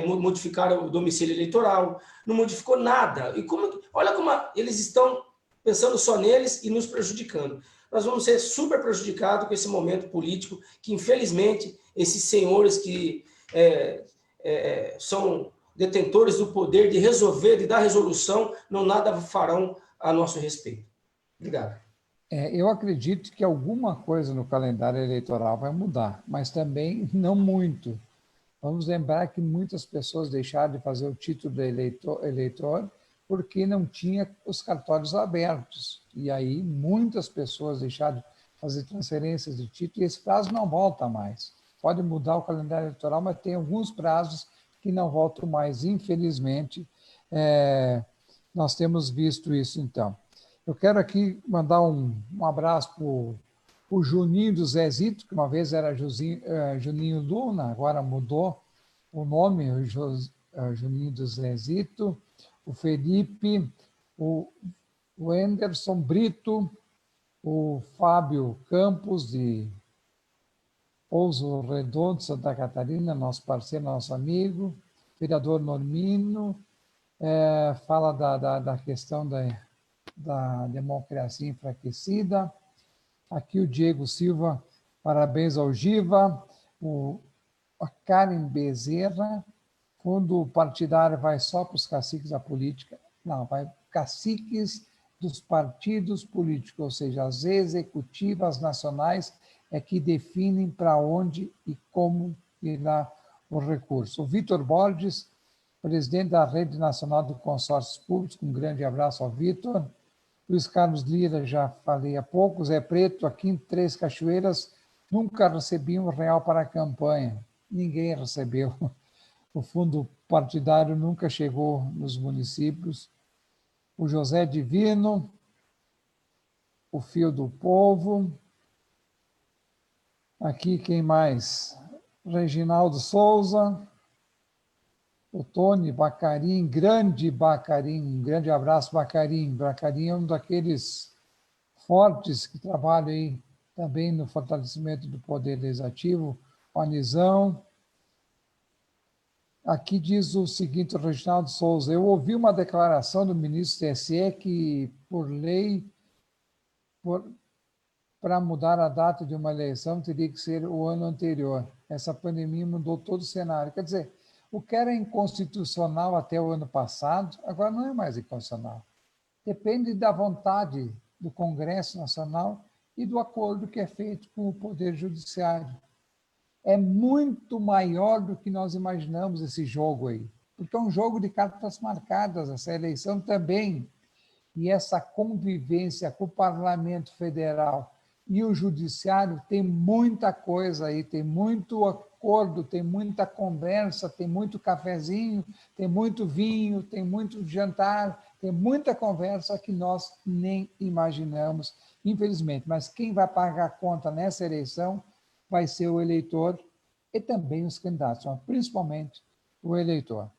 modificar o domicílio eleitoral, não modificou nada. E olha como eles estão pensando só neles e nos prejudicando. Nós vamos ser super prejudicados com esse momento político, que infelizmente esses senhores que são detentores do poder de resolver, de dar resolução, não nada farão a nosso respeito. Obrigado. Eu acredito que alguma coisa no calendário eleitoral vai mudar, mas também não muito. Vamos lembrar que muitas pessoas deixaram de fazer o título de eleitor porque não tinha os cartórios abertos. E aí muitas pessoas deixaram de fazer transferências de título e esse prazo não volta mais. Pode mudar o calendário eleitoral, mas tem alguns prazos que não voltam mais, infelizmente. Nós temos visto isso, então. Eu quero aqui mandar um abraço para o Juninho do Zezito, que uma vez era Juninho Luna, agora mudou o nome, Juninho do Zezito, o Felipe, o Anderson Brito, o Fábio Campos, de Pouso Redondo, Santa Catarina, nosso parceiro, nosso amigo, vereador Normino, fala da questão da democracia enfraquecida. Aqui o Diego Silva, parabéns ao Giva. A Karen Bezerra, fundo partidário vai só para os caciques da política. Não, vai caciques dos partidos políticos, ou seja, as executivas nacionais que definem para onde e como irá o recurso. O Vitor Borges, presidente da Rede Nacional de Consórcios Públicos, um grande abraço ao Vitor. Luiz Carlos Lira, já falei há pouco. Zé Preto, aqui em Três Cachoeiras, nunca recebi R$1 para a campanha. Ninguém recebeu. O fundo partidário nunca chegou nos municípios. O José Divino, o Fio do Povo. Aqui, quem mais? Reginaldo Souza. O Tony Bacarim, grande Bacarim, um grande abraço, Bacarim. Bacarim é um daqueles fortes que trabalham aí também no fortalecimento do poder legislativo. O Anizão. Aqui diz o seguinte, o Reginaldo Souza: eu ouvi uma declaração do ministro do TSE que, por lei, para mudar a data de uma eleição, teria que ser o ano anterior. Essa pandemia mudou todo o cenário. Quer dizer, o que era inconstitucional até o ano passado, agora não é mais inconstitucional. Depende da vontade do Congresso Nacional e do acordo que é feito com o Poder Judiciário. É muito maior do que nós imaginamos esse jogo aí, porque é um jogo de cartas marcadas, essa eleição também. E essa convivência com o Parlamento Federal e o Judiciário tem muita coisa aí, tem muito acordo, tem muita conversa, tem muito cafezinho, tem muito vinho, tem muito jantar, tem muita conversa que nós nem imaginamos, infelizmente. Mas quem vai pagar a conta nessa eleição vai ser o eleitor e também os candidatos, mas principalmente o eleitor.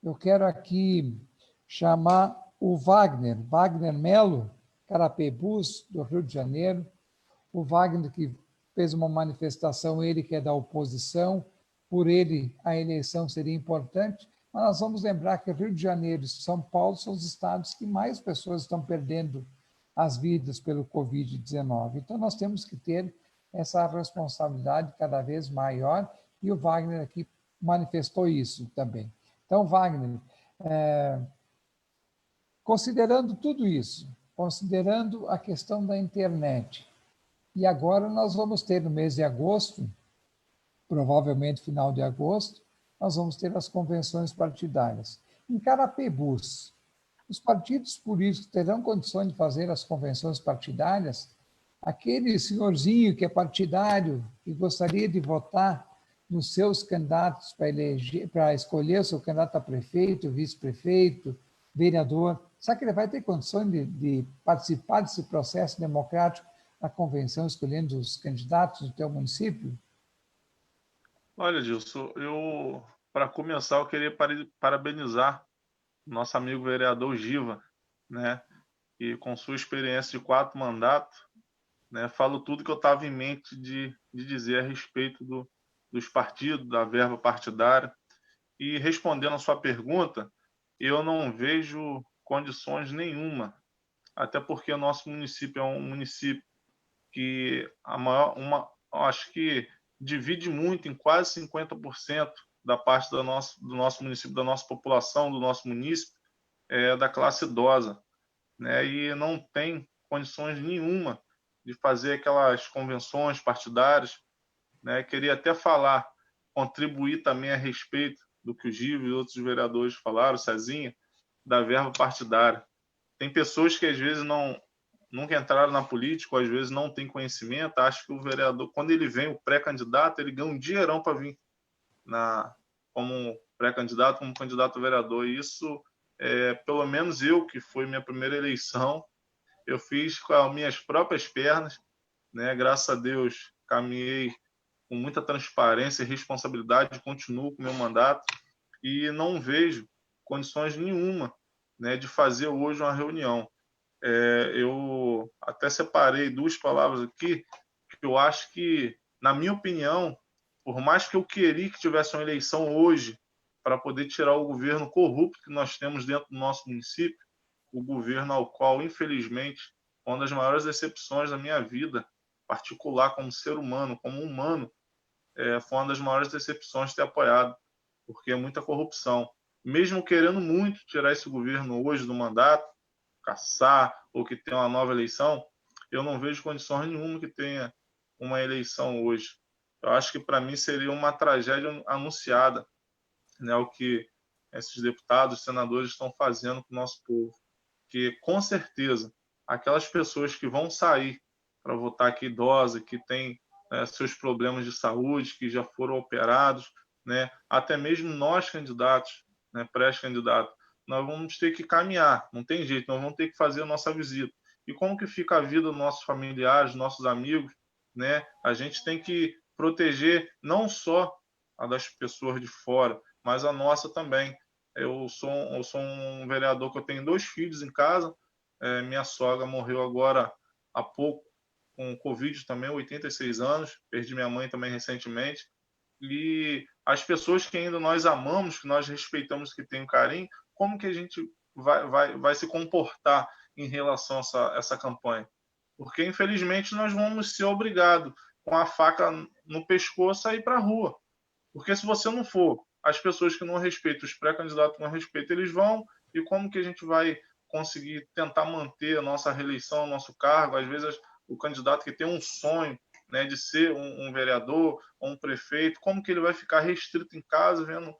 Eu quero aqui chamar o Wagner Melo, Carapebus, do Rio de Janeiro. O Wagner que fez uma manifestação, ele que é da oposição, por ele a eleição seria importante, mas nós vamos lembrar que Rio de Janeiro e São Paulo são os estados que mais pessoas estão perdendo as vidas pelo Covid-19. Então nós temos que ter essa responsabilidade cada vez maior, e o Wagner aqui manifestou isso também. Então, Wagner, considerando tudo isso, considerando a questão da internet, e agora nós vamos ter no mês de agosto, provavelmente final de agosto, nós vamos ter as convenções partidárias. Em Carapebus, os partidos políticos terão condições de fazer as convenções partidárias? Aquele senhorzinho que é partidário e gostaria de votar nos seus candidatos para escolher o seu candidato a prefeito, vice-prefeito, vereador, será que ele vai ter condições de participar desse processo democrático da convenção, escolhendo os candidatos do teu município? Olha, Gilson, para começar, eu queria parabenizar nosso amigo vereador Giva, né? E com sua experiência de 4 mandatos, né? Falo tudo que eu estava em mente de dizer a respeito dos partidos, da verba partidária. E respondendo a sua pergunta, eu não vejo condições nenhuma, até porque o nosso município é um município que acho que divide muito, em quase 50% da parte do nosso município, da nossa população, do nosso município, da classe idosa, né? E não tem condições nenhuma de fazer aquelas convenções partidárias, né? Queria até contribuir também a respeito do que o Gil e outros vereadores falaram, Cezinha, da verba partidária. Tem pessoas que às vezes nunca entraram na política, ou às vezes não têm conhecimento, acho que o vereador, quando ele vem, o pré-candidato, ele ganha um dinheirão para vir como pré-candidato, como candidato a vereador. E isso, pelo menos eu, que foi minha primeira eleição, eu fiz com as minhas próprias pernas, né? Graças a Deus, caminhei com muita transparência e responsabilidade, continuo com o meu mandato e não vejo condições nenhuma, né, de fazer hoje uma reunião. Eu até separei 2 palavras aqui que eu acho que, na minha opinião, por mais que eu queria que tivesse uma eleição hoje para poder tirar o governo corrupto que nós temos dentro do nosso município, o governo ao qual, infelizmente, uma das maiores decepções da minha vida particular como ser humano, como humano, foi uma das maiores decepções ter apoiado, porque é muita corrupção. Mesmo querendo muito tirar esse governo hoje do mandato, caçar ou que tenha uma nova eleição, eu não vejo condições nenhuma que tenha uma eleição hoje. Eu acho que para mim seria uma tragédia anunciada, né, o que esses deputados, senadores estão fazendo com o nosso povo. Que com certeza aquelas pessoas que vão sair para votar, que idosa, que tem seus problemas de saúde, que já foram operados, né, até mesmo nós candidatos, né, pré-candidatos, nós vamos ter que caminhar, não tem jeito, nós vamos ter que fazer a nossa visita. E como que fica a vida dos nossos familiares, nossos amigos, né? A gente tem que proteger não só a das pessoas de fora, mas a nossa também. Eu sou um vereador que eu tenho 2 filhos em casa, minha sogra morreu agora há pouco com Covid também, 86 anos, perdi minha mãe também recentemente, e as pessoas que ainda nós amamos, que nós respeitamos, que tem um carinho, como que a gente vai se comportar em relação a essa campanha? Porque, infelizmente, nós vamos ser obrigados, com a faca no pescoço, a ir para a rua. Porque se você não for, as pessoas que não respeitam, os pré-candidatos que não respeitam, eles vão, e como que a gente vai conseguir tentar manter a nossa reeleição, o nosso cargo? Às vezes, o candidato que tem um sonho, né, de ser um vereador ou um prefeito, como que ele vai ficar restrito em casa, vendo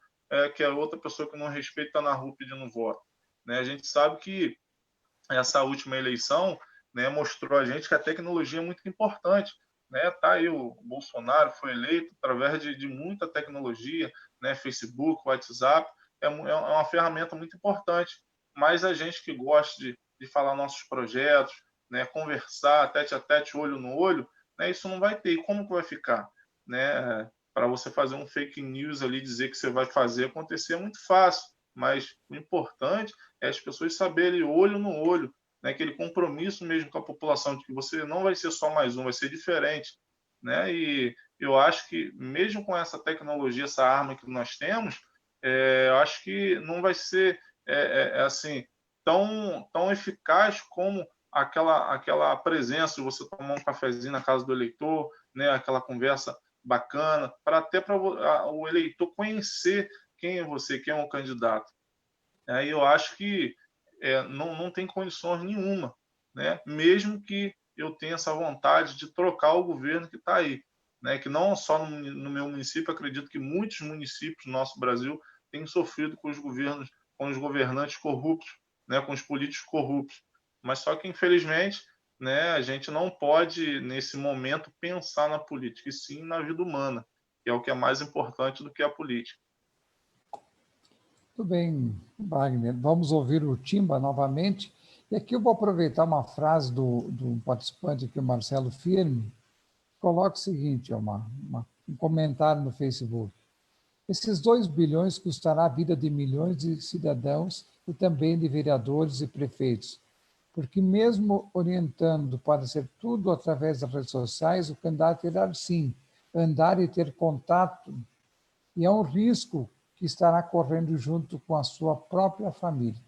que a outra pessoa que não respeita está na rua pedindo voto? Né? A gente sabe que essa última eleição, né, mostrou a gente que a tecnologia é muito importante. Né? Tá aí o Bolsonaro foi eleito através de muita tecnologia, né? Facebook, WhatsApp, é uma ferramenta muito importante. Mas a gente que gosta de falar nossos projetos, né, conversar tete a tete, olho no olho, né, isso não vai ter. E como que vai ficar? Né? Para você fazer um fake news ali, dizer que você vai fazer acontecer é muito fácil, mas o importante é as pessoas saberem olho no olho, né, aquele compromisso mesmo com a população, de que você não vai ser só mais um, vai ser diferente. Né? E eu acho que, mesmo com essa tecnologia, essa arma que nós temos, eu acho que não vai ser assim tão eficaz como aquela presença de você tomar um cafezinho na casa do eleitor, né, aquela conversa bacana, até para o eleitor conhecer quem é você, quem é o candidato. E eu acho que não tem condições nenhuma, né, mesmo que eu tenha essa vontade de trocar o governo que está aí. né, que não só no meu município, acredito que muitos municípios do nosso Brasil têm sofrido com os governos, com os governantes corruptos, né, com os políticos corruptos. Mas só que, infelizmente, né, a gente não pode, nesse momento, pensar na política, e sim na vida humana, que é o que é mais importante do que a política. Muito bem, Wagner. Vamos ouvir o Timba novamente. E aqui eu vou aproveitar uma frase do participante aqui, o Marcelo Firme. Coloca o seguinte, um comentário no Facebook. Esses 2 bilhões custará a vida de milhões de cidadãos e também de vereadores e prefeitos, porque mesmo orientando para ser tudo através das redes sociais, o candidato irá sim andar e ter contato, e é um risco que estará correndo junto com a sua própria família.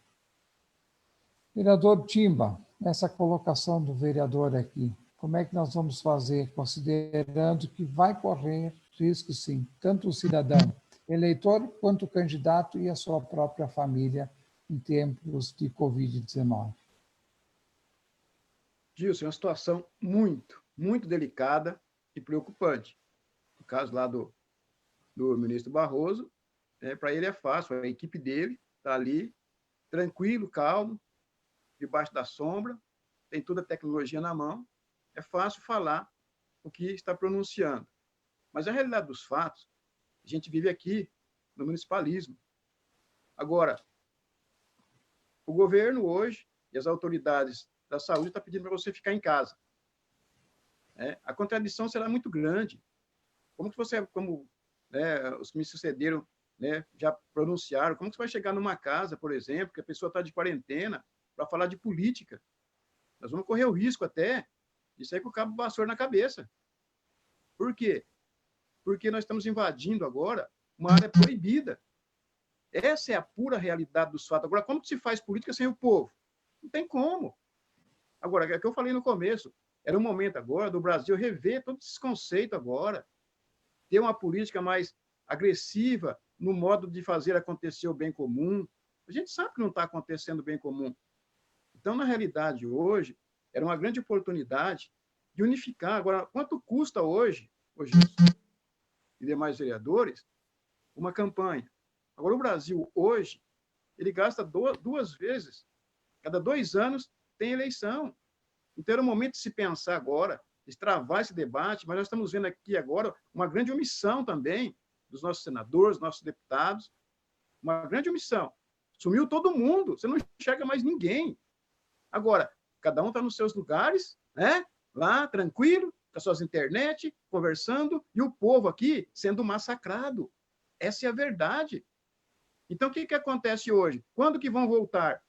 Vereador Timba, essa colocação do vereador aqui, como é que nós vamos fazer, considerando que vai correr risco, sim, tanto o cidadão eleitor quanto o candidato e a sua própria família em tempos de Covid-19? Gilson, é uma situação muito, muito delicada e preocupante. No caso lá do ministro Barroso, para ele é fácil, a equipe dele está ali, tranquilo, calmo, debaixo da sombra, tem toda a tecnologia na mão, é fácil falar o que está pronunciando. Mas a realidade dos fatos, a gente vive aqui no municipalismo. Agora, o governo hoje e as autoridades da saúde estão pedindo para você ficar em casa. A contradição será muito grande. Como que você, os que me sucederam, já pronunciaram, como que você vai chegar numa casa, por exemplo, que a pessoa está de quarentena, para falar de política? Nós vamos correr o risco até de sair com o cabo vassoura na cabeça. Por quê? Porque nós estamos invadindo agora uma área proibida. Essa é a pura realidade dos fatos. Agora, como que se faz política sem o povo? Não tem como. Agora, é o que eu falei no começo, era um momento agora do Brasil rever todos esses conceitos agora, ter uma política mais agressiva no modo de fazer acontecer o bem comum. A gente sabe que não está acontecendo o bem comum. Então, na realidade, hoje, era uma grande oportunidade de unificar. Agora, quanto custa hoje e demais vereadores, uma campanha? Agora, o Brasil, hoje, ele gasta 2 vezes. Cada 2 anos tem eleição. Então, era o momento de se pensar agora, destravar esse debate, mas nós estamos vendo aqui agora uma grande omissão também dos nossos senadores, nossos deputados, uma grande omissão. Sumiu todo mundo, você não enxerga mais ninguém. Agora, cada um está nos seus lugares, lá, tranquilo, com as suas internet, conversando, e o povo aqui sendo massacrado. Essa é a verdade. Então, o que acontece hoje? Quando que vão voltar?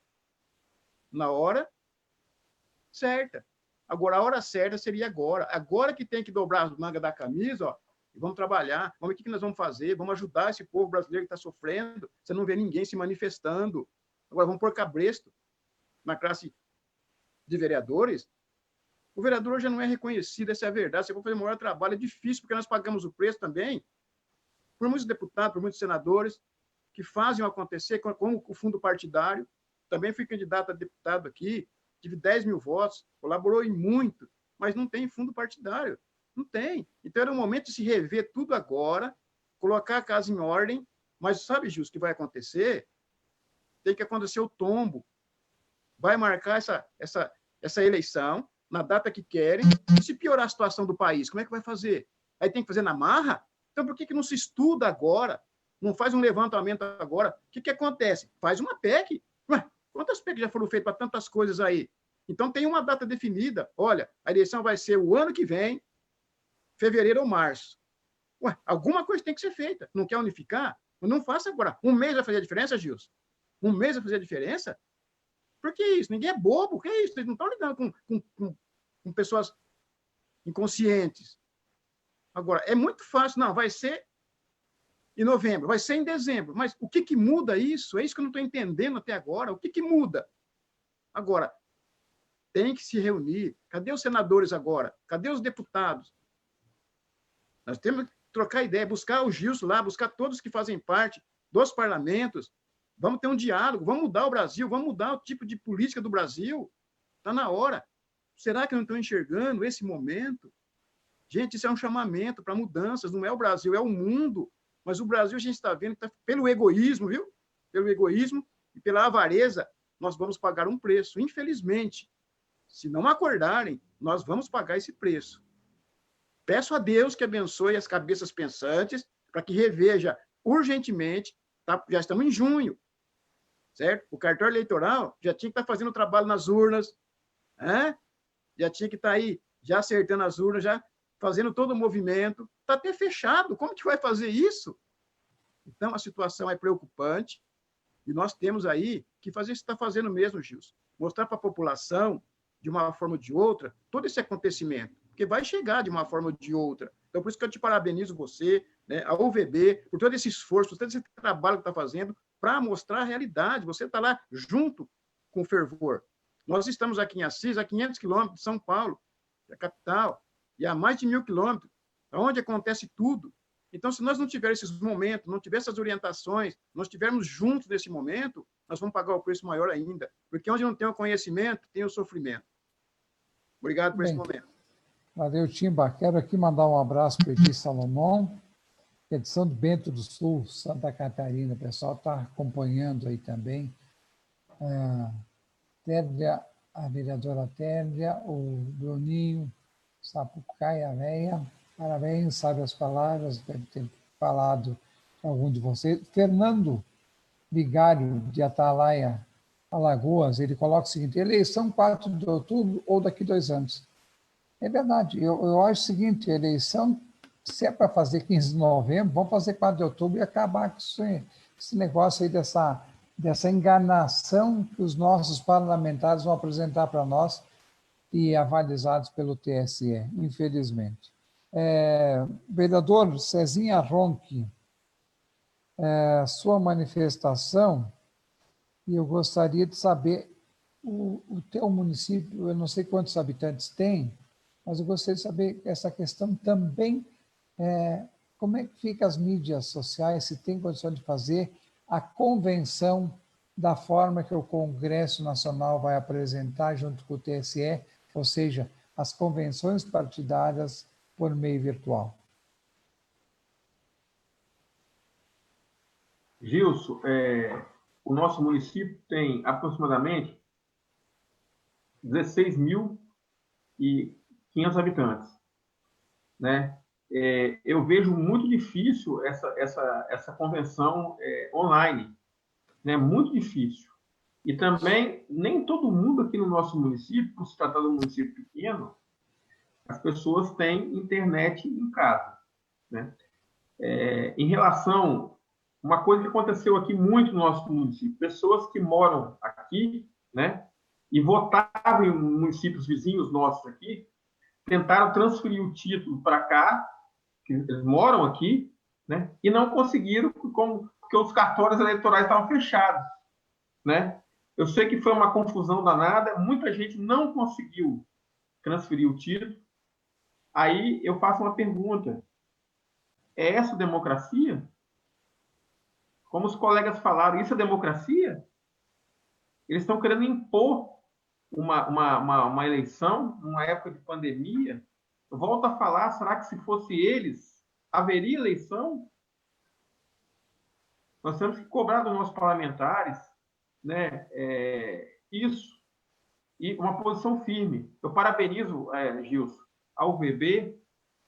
Na hora certa. Agora, a hora certa seria agora. Agora que tem que dobrar as mangas da camisa, ó, e vamos trabalhar. Vamos ver o que nós vamos fazer. Vamos ajudar esse povo brasileiro que está sofrendo. Você não vê ninguém se manifestando. Agora, vamos pôr cabresto na classe de vereadores. O vereador já não é reconhecido, essa é a verdade. Se eu for fazer o maior trabalho, é difícil, porque nós pagamos o preço também por muitos deputados, por muitos senadores, que fazem acontecer com o fundo partidário. Também fui candidato a deputado aqui, tive 10 mil votos, colaborou em muito, mas não tem fundo partidário. Não tem. Então, era um momento de se rever tudo agora, colocar a casa em ordem, mas sabe, Gil, o que vai acontecer? Tem que acontecer o tombo. Vai marcar essa eleição na data que querem, e se piorar a situação do país, como é que vai fazer? Aí tem que fazer na marra? Então, por que não se estuda agora? Não faz um levantamento agora? O que acontece? Faz uma PEC. Ué, quantas PECs já foram feitas para tantas coisas aí? Então, tem uma data definida. Olha, a eleição vai ser o ano que vem, fevereiro ou março. Ué, alguma coisa tem que ser feita. Não quer unificar? Não faça agora. 1 mês vai fazer a diferença, Gilson? 1 mês vai fazer a diferença? Por que isso? Ninguém é bobo. O que é isso? Eles não estão lidando com pessoas inconscientes. Agora, é muito fácil. Não, vai ser em novembro, vai ser em dezembro. Mas o que muda isso? É isso que eu não estou entendendo até agora. O que muda? Agora, tem que se reunir. Cadê os senadores agora? Cadê os deputados? Nós temos que trocar ideia, buscar o Gilson lá, buscar todos que fazem parte dos parlamentos. Vamos ter um diálogo, vamos mudar o Brasil, vamos mudar o tipo de política do Brasil. Está na hora. Será que eu não estou enxergando esse momento? Gente, isso é um chamamento para mudanças, não é o Brasil, é o mundo. Mas o Brasil, a gente está vendo, tá, pelo egoísmo, viu? Pelo egoísmo e pela avareza, nós vamos pagar um preço. Infelizmente, se não acordarem, nós vamos pagar esse preço. Peço a Deus que abençoe as cabeças pensantes para que reveja urgentemente, tá? Já estamos em junho, certo? O cartório eleitoral já tinha que estar fazendo o trabalho nas urnas, né? Já tinha que estar aí, já acertando as urnas, já fazendo todo o movimento. Está até fechado, como que vai fazer isso? Então, a situação é preocupante e nós temos aí que fazer isso que está fazendo mesmo, Gilson. Mostrar para a população, de uma forma ou de outra, todo esse acontecimento, porque vai chegar de uma forma ou de outra. Então, por isso que eu te parabenizo você, né, a UVB, por todo esse esforço, por todo esse trabalho que está fazendo para mostrar a realidade. Você está lá junto com fervor. Nós estamos aqui em Assis, a 500 quilômetros de São Paulo, a capital, e a mais de 1.000 quilômetros, onde acontece tudo. Então, se nós não tivermos esses momentos, não tivermos essas orientações, nós estivermos juntos nesse momento, nós vamos pagar o preço maior ainda. Porque onde não tem o conhecimento, tem o sofrimento. Obrigado por esse momento. Valeu, Timba. Quero aqui mandar um abraço para o Edi Salomão, que é de São Bento do Sul, Santa Catarina. O pessoal está acompanhando aí também. Térvia, a vereadora Térvia, o Bruninho, Sapucaia Veia. Parabéns, sabe as palavras, deve ter falado algum de vocês. Fernando Vigário, de Atalaia, Alagoas, ele coloca o seguinte: eleição 4 de outubro ou daqui 2 anos. É verdade, eu acho o seguinte: eleição, se é para fazer 15 de novembro, vamos fazer 4 de outubro e acabar com esse negócio aí dessa enganação que os nossos parlamentares vão apresentar para nós e avalizados pelo TSE, infelizmente. Vereador Cezinha Ronchi, sua manifestação, e eu gostaria de saber, o teu município, eu não sei quantos habitantes tem, mas eu gostaria de saber essa questão também, como é que fica as mídias sociais, se tem condição de fazer a convenção da forma que o Congresso Nacional vai apresentar junto com o TSE, ou seja, as convenções partidárias por meio virtual. Gilson, o nosso município tem aproximadamente 16.500 habitantes, né? Eu vejo muito difícil essa convenção online, né? Muito difícil. E também, nem todo mundo aqui no nosso município, por se tratar de um município pequeno, as pessoas têm internet em casa, né? Em relação... Uma coisa que aconteceu aqui muito no nosso município, pessoas que moram aqui, né, e votavam em municípios vizinhos nossos aqui, tentaram transferir o título para cá, que eles moram aqui, né, e não conseguiram, porque os cartórios eleitorais estavam fechados, né? Eu sei que foi uma confusão danada, muita gente não conseguiu transferir o título. Aí eu faço uma pergunta: é essa democracia? Como os colegas falaram, isso é democracia? Eles estão querendo impor uma eleição numa época de pandemia. Eu volto a falar, será que se fosse eles, haveria eleição? Nós temos que cobrar dos nossos parlamentares, né, isso, e uma posição firme. Eu parabenizo, Gilson, a UVB,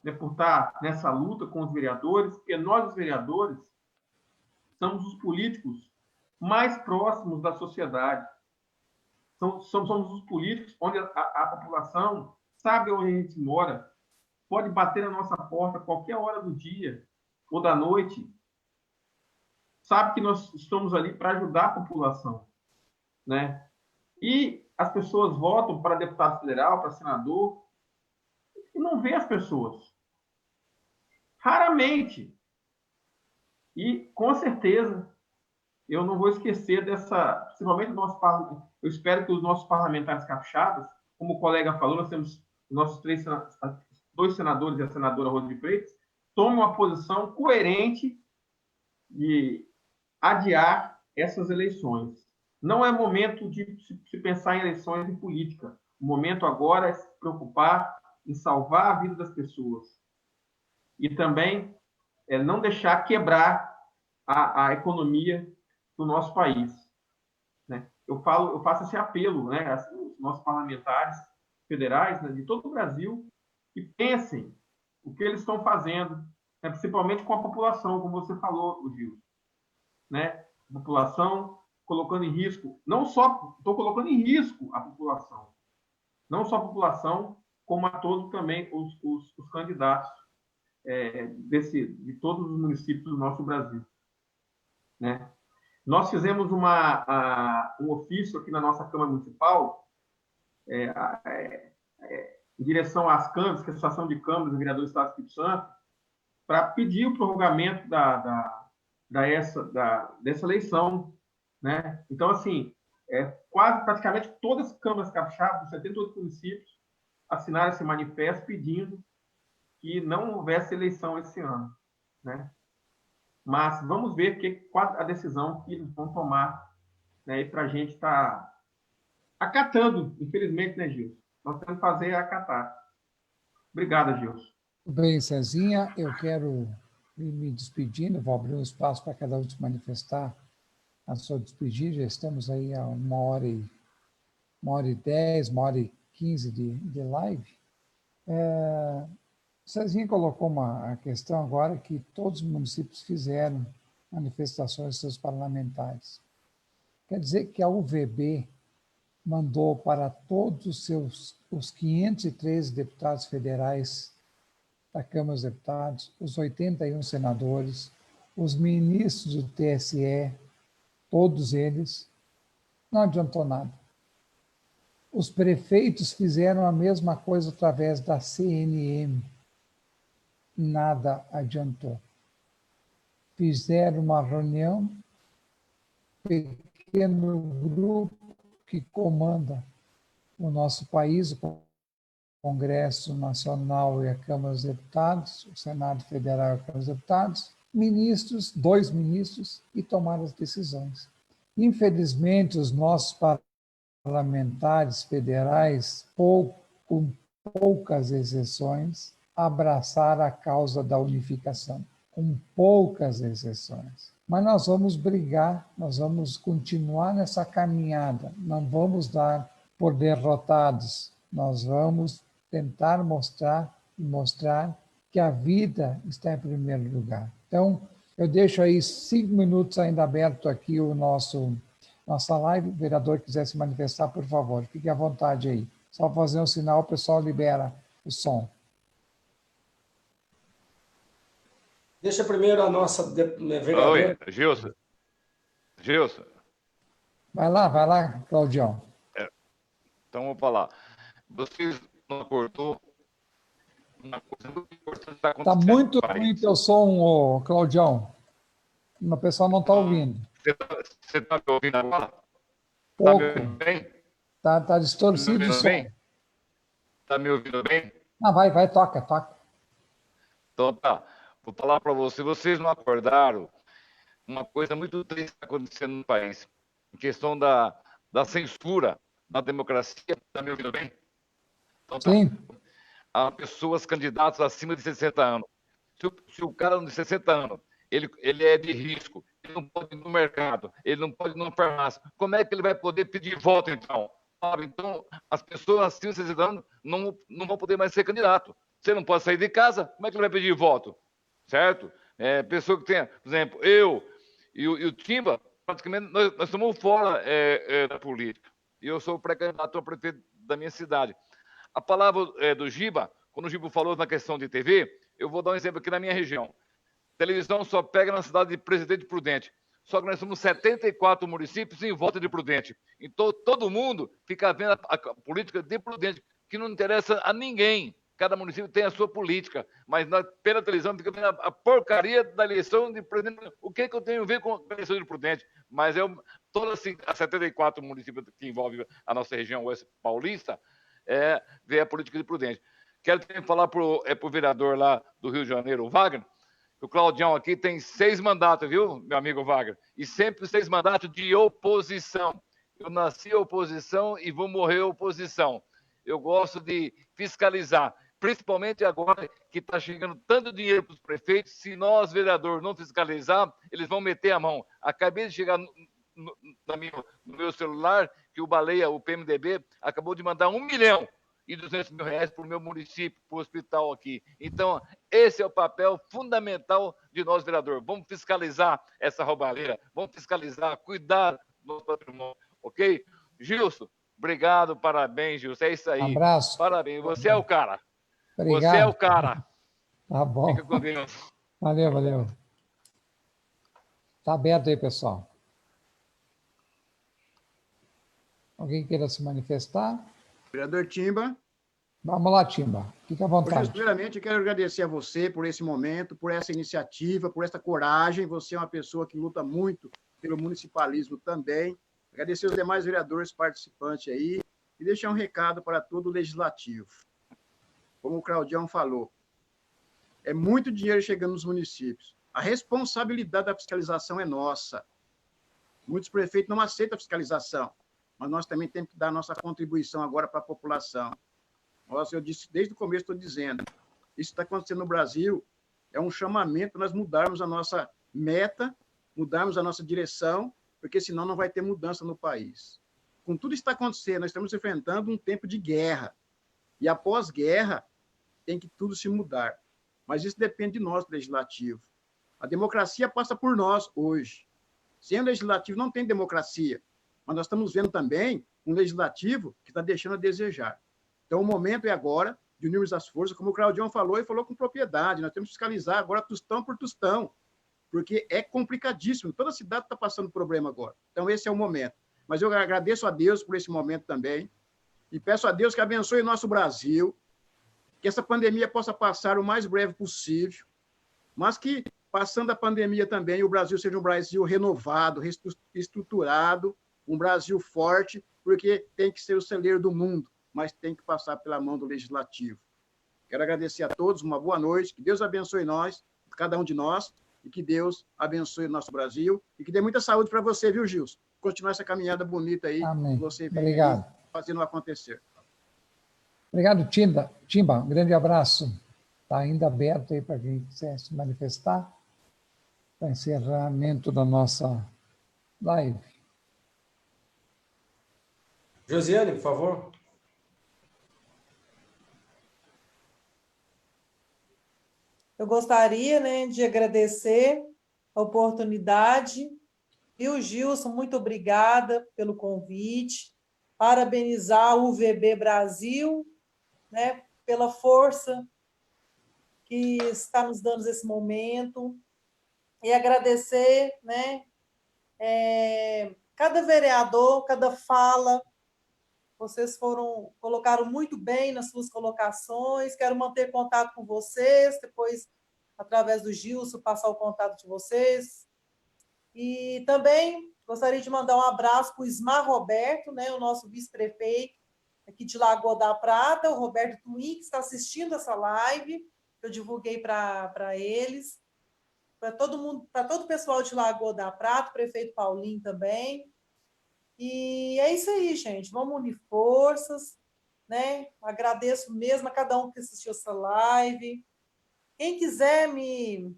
né, por estar nessa luta com os vereadores, porque nós, os vereadores, somos os políticos mais próximos da sociedade. Somos os políticos onde a população sabe onde a gente mora, pode bater na nossa porta a qualquer hora do dia ou da noite, sabe que nós estamos ali para ajudar a população, né? E as pessoas votam para deputado federal, para senador, e não vê as pessoas. Raramente. E, com certeza, eu não vou esquecer principalmente do nosso parlamento. Eu espero que os nossos parlamentares capixabas, como o colega falou, nós temos nossos 2 senadores e a senadora Rosa de Freitas, tomem uma posição coerente de adiar essas eleições. Não é momento de se pensar em eleições e política. O momento agora é se preocupar em salvar a vida das pessoas. E também não deixar quebrar a economia do nosso país. Né? Eu faço esse apelo, né, aos nossos parlamentares federais, né, de todo o Brasil, que pensem o que eles estão fazendo, né, principalmente com a população, como você falou, Gil. Né? A população colocando em risco, não só estou colocando em risco a população, não só a população, como a todos também os candidatos de todos os municípios do nosso Brasil. Né? Nós fizemos um ofício aqui na nossa Câmara Municipal, em direção às câmaras, que é a Associação de Câmaras do Vereador do Estado do Espírito Santo, para pedir o prorrogamento dessa eleição. Né? Então, assim, praticamente todas as câmaras capixabas, 78 municípios, assinaram esse manifesto pedindo que não houvesse eleição esse ano. Né? Mas vamos ver qual a decisão que eles vão tomar, né, e para a gente estar acatando, infelizmente, né, Gilson? Nós temos que fazer acatar. Obrigado, Gilson. Bem, Cezinha, eu quero ir me despedindo, vou abrir um espaço para cada um se manifestar a sua despedida. Já estamos aí a 1h10, 1h15 de live. Cezinha colocou a questão agora que todos os municípios fizeram manifestações de seus parlamentares. Quer dizer que a UVB mandou para todos os 513 deputados federais da Câmara dos Deputados, os 81 senadores, os ministros do TSE, todos eles, não adiantou nada. Os prefeitos fizeram a mesma coisa através da CNM. Nada adiantou. Fizeram uma reunião, pequeno grupo que comanda o nosso país, o Congresso Nacional e a Câmara dos Deputados, o Senado Federal e a Câmara dos Deputados, ministros, 2 ministros, e tomaram as decisões. Infelizmente, os nossos parlamentares federais, com poucas exceções, abraçaram a causa da unificação, com poucas exceções. Mas nós vamos brigar, nós vamos continuar nessa caminhada, não vamos dar por derrotados, nós vamos tentar mostrar que a vida está em primeiro lugar. Então, eu deixo aí 5 minutos ainda aberto aqui nossa live. O vereador quiser se manifestar, por favor, fique à vontade aí. Só fazer um sinal, o pessoal libera o som. Deixa primeiro a nossa vereadora. Oi, Gilson. Vai lá, Claudião. Então, vou falar. Vocês não acordou uma coisa muito importante está acontecendo. Está muito ruim teu som, Claudião. O pessoal não está ouvindo. Você está me ouvindo agora? Pouco. Está me ouvindo bem? Está distorcido o som. Está me ouvindo bem? Não, vai, toca. Então tá. Vou falar para vocês não acordaram uma coisa muito triste está acontecendo no país. Em questão da censura na democracia. Está me ouvindo bem? Então, tá. Sim. Há pessoas candidatas acima de 60 anos. Se o cara de 60 anos, ele é de risco, ele não pode ir no mercado, ele não pode ir numa farmácia, como é que ele vai poder pedir voto, então? Então, as pessoas acima de 60 anos não vão poder mais ser candidato. Você não pode sair de casa, como é que ele vai pedir voto? Certo? Pessoa que tem, por exemplo, eu e o Timba, praticamente, nós estamos fora da política. E eu sou pré-candidato a prefeito da minha cidade. A palavra do Giba, quando o Giba falou na questão de TV, eu vou dar um exemplo aqui na minha região. Televisão só pega na cidade de Presidente Prudente. Só que nós somos 74 municípios em volta de Prudente. Então, todo mundo fica vendo a política de Prudente, que não interessa a ninguém. Cada município tem a sua política. Mas pela televisão fica vendo a porcaria da eleição de Presidente. O que eu tenho a ver com a eleição de Prudente? Mas todas as 74 municípios que envolvem a nossa região oeste paulista, ver a política de Prudente. Quero também falar para o vereador lá do Rio de Janeiro, o Wagner. O Claudião aqui tem 6 mandatos, viu, meu amigo Wagner? E sempre 6 mandatos de oposição. Eu nasci oposição e vou morrer oposição. Eu gosto de fiscalizar. principalmente agora que está chegando tanto dinheiro para os prefeitos, se nós, vereadores, não fiscalizar, eles vão meter a mão. Acabei de chegar no meu celular que o Baleia, o PMDB, acabou de mandar R$1.200.000 para o meu município, para o hospital aqui. Então, esse é o papel fundamental de nós, vereadores. Vamos fiscalizar essa roubalheira, vamos fiscalizar, cuidar do nosso patrimônio, ok? Gilson, obrigado, parabéns, Gilson. É isso aí. Abraço. Parabéns, você é o cara. Obrigado. Você é o cara. Tá bom. Fica com Deus. Valeu, valeu. Está aberto aí, pessoal. Alguém queira se manifestar? Vereador Timba. Vamos lá, Timba. Fique à vontade. Primeiramente, eu quero agradecer a você por esse momento, por essa iniciativa, por essa coragem. Você é uma pessoa que luta muito pelo municipalismo também. Agradecer os demais vereadores participantes aí e deixar um recado para todo o legislativo. Como o Claudião falou, é muito dinheiro chegando nos municípios. A responsabilidade da fiscalização é nossa. Muitos prefeitos não aceitam a fiscalização, mas nós também temos que dar a nossa contribuição agora para a população. Nossa, eu disse desde o começo, estou dizendo, isso está acontecendo no Brasil, é um chamamento para nós mudarmos a nossa meta, mudarmos a nossa direção, porque senão não vai ter mudança no país. Com tudo isso que está acontecendo, nós estamos enfrentando um tempo de guerra. E após guerra, tem que tudo se mudar. Mas isso depende de nós, legislativo. A democracia passa por nós hoje. Sem o legislativo não tem democracia. Mas nós estamos vendo também um legislativo que está deixando a desejar. Então, o momento é agora de unirmos as forças, como o Claudião falou, e falou com propriedade. Nós temos que fiscalizar agora tostão por tostão, porque é complicadíssimo. Toda a cidade está passando problema agora. Então, esse é o momento. Mas eu agradeço a Deus por esse momento também e peço a Deus que abençoe o nosso Brasil, que essa pandemia possa passar o mais breve possível, mas que, passando a pandemia também, o Brasil seja um Brasil renovado, reestruturado, um Brasil forte, porque tem que ser o celeiro do mundo, mas tem que passar pela mão do legislativo. Quero agradecer a todos, uma boa noite, que Deus abençoe nós, cada um de nós, e que Deus abençoe o nosso Brasil, e que dê muita saúde para você, viu, Gilson? Continuar essa caminhada bonita aí, Amém. Você vem Obrigado. Fazendo acontecer. Obrigado, Timba. Um grande abraço. Está ainda aberto aí para quem quiser se manifestar. Para encerramento da nossa live. Josiane, por favor. Eu gostaria, né, de agradecer a oportunidade. Viu, Gilson? Muito obrigada pelo convite. Parabenizar o UVB Brasil, né, pela força que está nos dando esse momento. E agradecer, né, cada vereador, cada fala. Vocês colocaram muito bem nas suas colocações. Quero manter contato com vocês, depois, através do Gilson, passar o contato de vocês. E também gostaria de mandar um abraço para o Ismar Roberto, né, o nosso vice-prefeito aqui de Lagoa da Prata, o Roberto Twin, que está assistindo essa live, que eu divulguei para eles, para todo mundo, para todo o pessoal de Lagoa da Prata, o prefeito Paulinho também. E é isso aí, gente. Vamos unir forças, né? Agradeço mesmo a cada um que assistiu essa live. Quem quiser me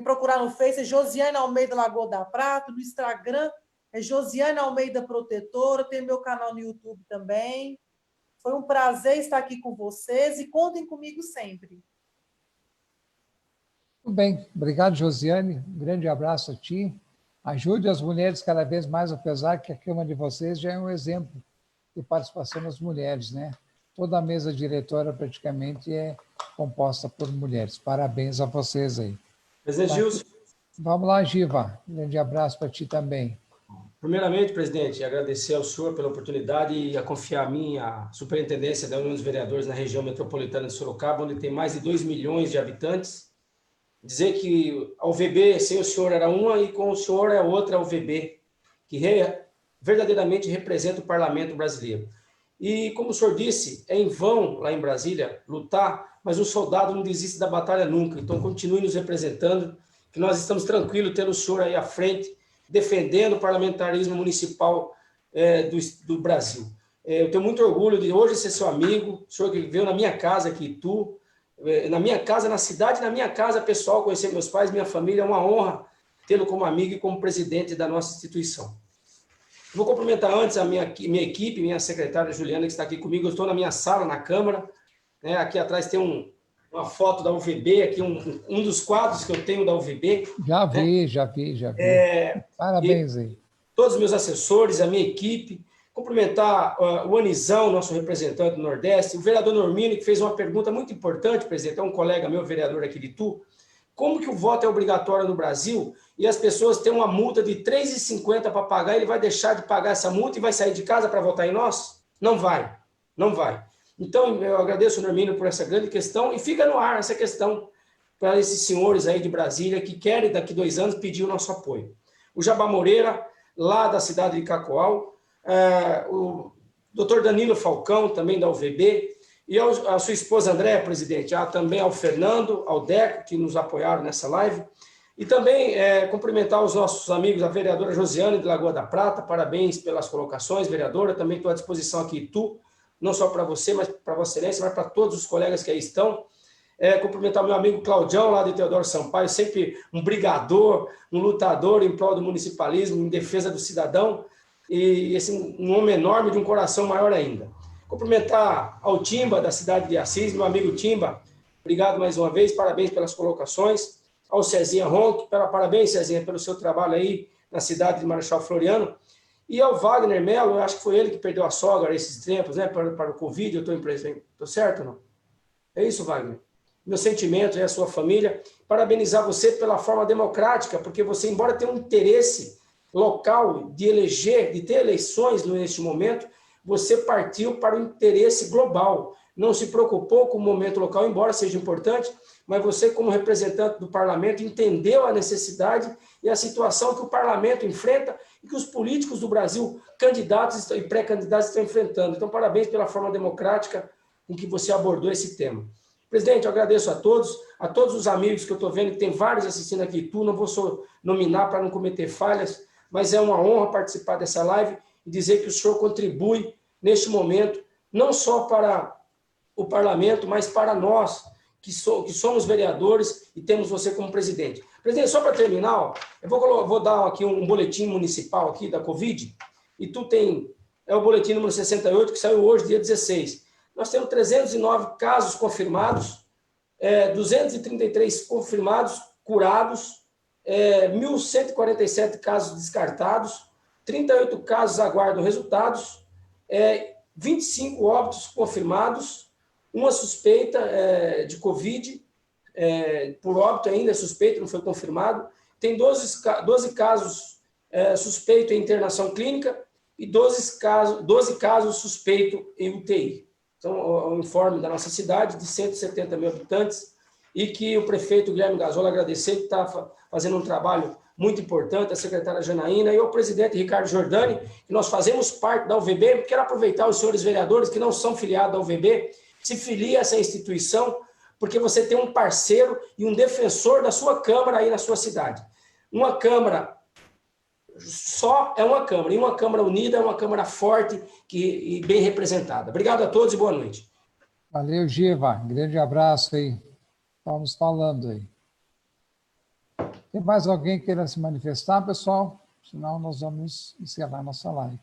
procurar no Face, é Josiane Almeida Lagoa da Prata, no Instagram é Josiane Almeida Protetora, tem meu canal no YouTube também. Foi um prazer estar aqui com vocês e contem comigo sempre. Tudo bem. Obrigado, Josiane. Um grande abraço a ti. Ajude as mulheres cada vez mais, apesar que a Câmara de vocês já é um exemplo de participação das mulheres, né? Toda a mesa diretora praticamente é composta por mulheres. Parabéns a vocês aí. Presidente Gilson. Vamos lá, Giva. Um grande abraço para ti também. Primeiramente, presidente, agradecer ao senhor pela oportunidade e a confiar a mim, a superintendência da União dos Vereadores na região metropolitana de Sorocaba, onde tem mais de 2 milhões de habitantes. Dizer que a UVB, sem o senhor, era uma e com o senhor é outra UVB, que verdadeiramente representa o parlamento brasileiro. E, como o senhor disse, é em vão, lá em Brasília, lutar, mas o soldado não desiste da batalha nunca. Então, continue nos representando, que nós estamos tranquilos tendo o senhor aí à frente, defendendo o parlamentarismo municipal do Brasil. Eu tenho muito orgulho de hoje ser seu amigo, o senhor que veio na minha casa aqui, na minha casa, na cidade, na minha casa pessoal, conhecer meus pais, minha família, é uma honra tê-lo como amigo e como presidente da nossa instituição. Vou cumprimentar antes a minha equipe, minha secretária Juliana, que está aqui comigo. Eu estou na minha sala, na Câmara. Né? Aqui atrás tem uma foto da UVB, aqui um dos quadros que eu tenho da UVB. Já vi, né? já vi. Parabéns aí. Todos os meus assessores, a minha equipe. Cumprimentar o Anizão, nosso representante do Nordeste, o vereador Normino, que fez uma pergunta muito importante, presidente, é um colega meu, vereador aqui de Itu. Como que o voto é obrigatório no Brasil e as pessoas têm uma multa de R$ 3,50 para pagar, ele vai deixar de pagar essa multa e vai sair de casa para votar em nós? Não vai, não vai. Então, eu agradeço o Normino por essa grande questão e fica no ar essa questão para esses senhores aí de Brasília que querem, daqui 2 anos, pedir o nosso apoio. O Jabá Moreira, lá da cidade de Cacoal, o doutor Danilo Falcão, também da UVB, e a sua esposa Andréa, presidente, também ao Fernando, ao Deco, que nos apoiaram nessa live, e também cumprimentar os nossos amigos, a vereadora Josiane de Lagoa da Prata, parabéns pelas colocações, vereadora, também estou à disposição aqui, tu, não só para você, mas para Vossa Excelência, mas para todos os colegas que aí estão. Cumprimentar meu amigo Claudião, lá de Teodoro Sampaio, sempre um brigador, um lutador em prol do municipalismo, em defesa do cidadão, e um homem enorme de um coração maior ainda. Cumprimentar ao Timba, da cidade de Assis, meu amigo Timba, obrigado mais uma vez, parabéns pelas colocações. Ao Cezinha Ronque, parabéns, Cezinha, pelo seu trabalho aí na cidade de Marechal Floriano. E ao Wagner Melo, eu acho que foi ele que perdeu a sogra esses tempos, né, para o Covid, eu estou certo ou não? É isso, Wagner? Meus sentimentos e a sua família. Parabenizar você pela forma democrática, porque você, embora tenha um interesse local de eleger, de ter eleições neste momento, você partiu para o interesse global. Não se preocupou com o momento local, embora seja importante, mas você, como representante do parlamento, entendeu a necessidade e a situação que o parlamento enfrenta e que os políticos do Brasil, candidatos e pré-candidatos, estão enfrentando. Então, parabéns pela forma democrática com que você abordou esse tema. Presidente, eu agradeço a todos os amigos que eu estou vendo, que tem vários assistindo aqui, não vou só nominar para não cometer falhas, mas é uma honra participar dessa live e dizer que o senhor contribui neste momento, não só para o parlamento, mas para nós, que somos vereadores e temos você como presidente. Presidente, só para terminar, eu vou dar aqui um boletim municipal aqui da Covid, e é o boletim número 68, que saiu hoje, dia 16. Nós temos 309 casos confirmados, 233 confirmados, curados, 1.147 casos descartados, 38 casos aguardam resultados, 25 óbitos confirmados, uma suspeita de Covid, por óbito ainda, suspeito, não foi confirmado, tem 12 casos suspeitos em internação clínica e 12 casos suspeitos em UTI. Então, o informe da nossa cidade, de 170 mil habitantes, e que o prefeito Guilherme Gazola agradecer, que está fazendo um trabalho muito importante, a secretária Janaína e o presidente Ricardo Giordani, que nós fazemos parte da UVB. Quero aproveitar os senhores vereadores que não são filiados da UVB, se filie a essa instituição, porque você tem um parceiro e um defensor da sua Câmara aí na sua cidade. Uma Câmara só é uma Câmara, e uma Câmara unida é uma Câmara forte e bem representada. Obrigado a todos e boa noite. Valeu, Giva. Grande abraço aí. Vamos falando aí. Tem mais alguém que queira se manifestar, pessoal? Senão nós vamos encerrar nossa live.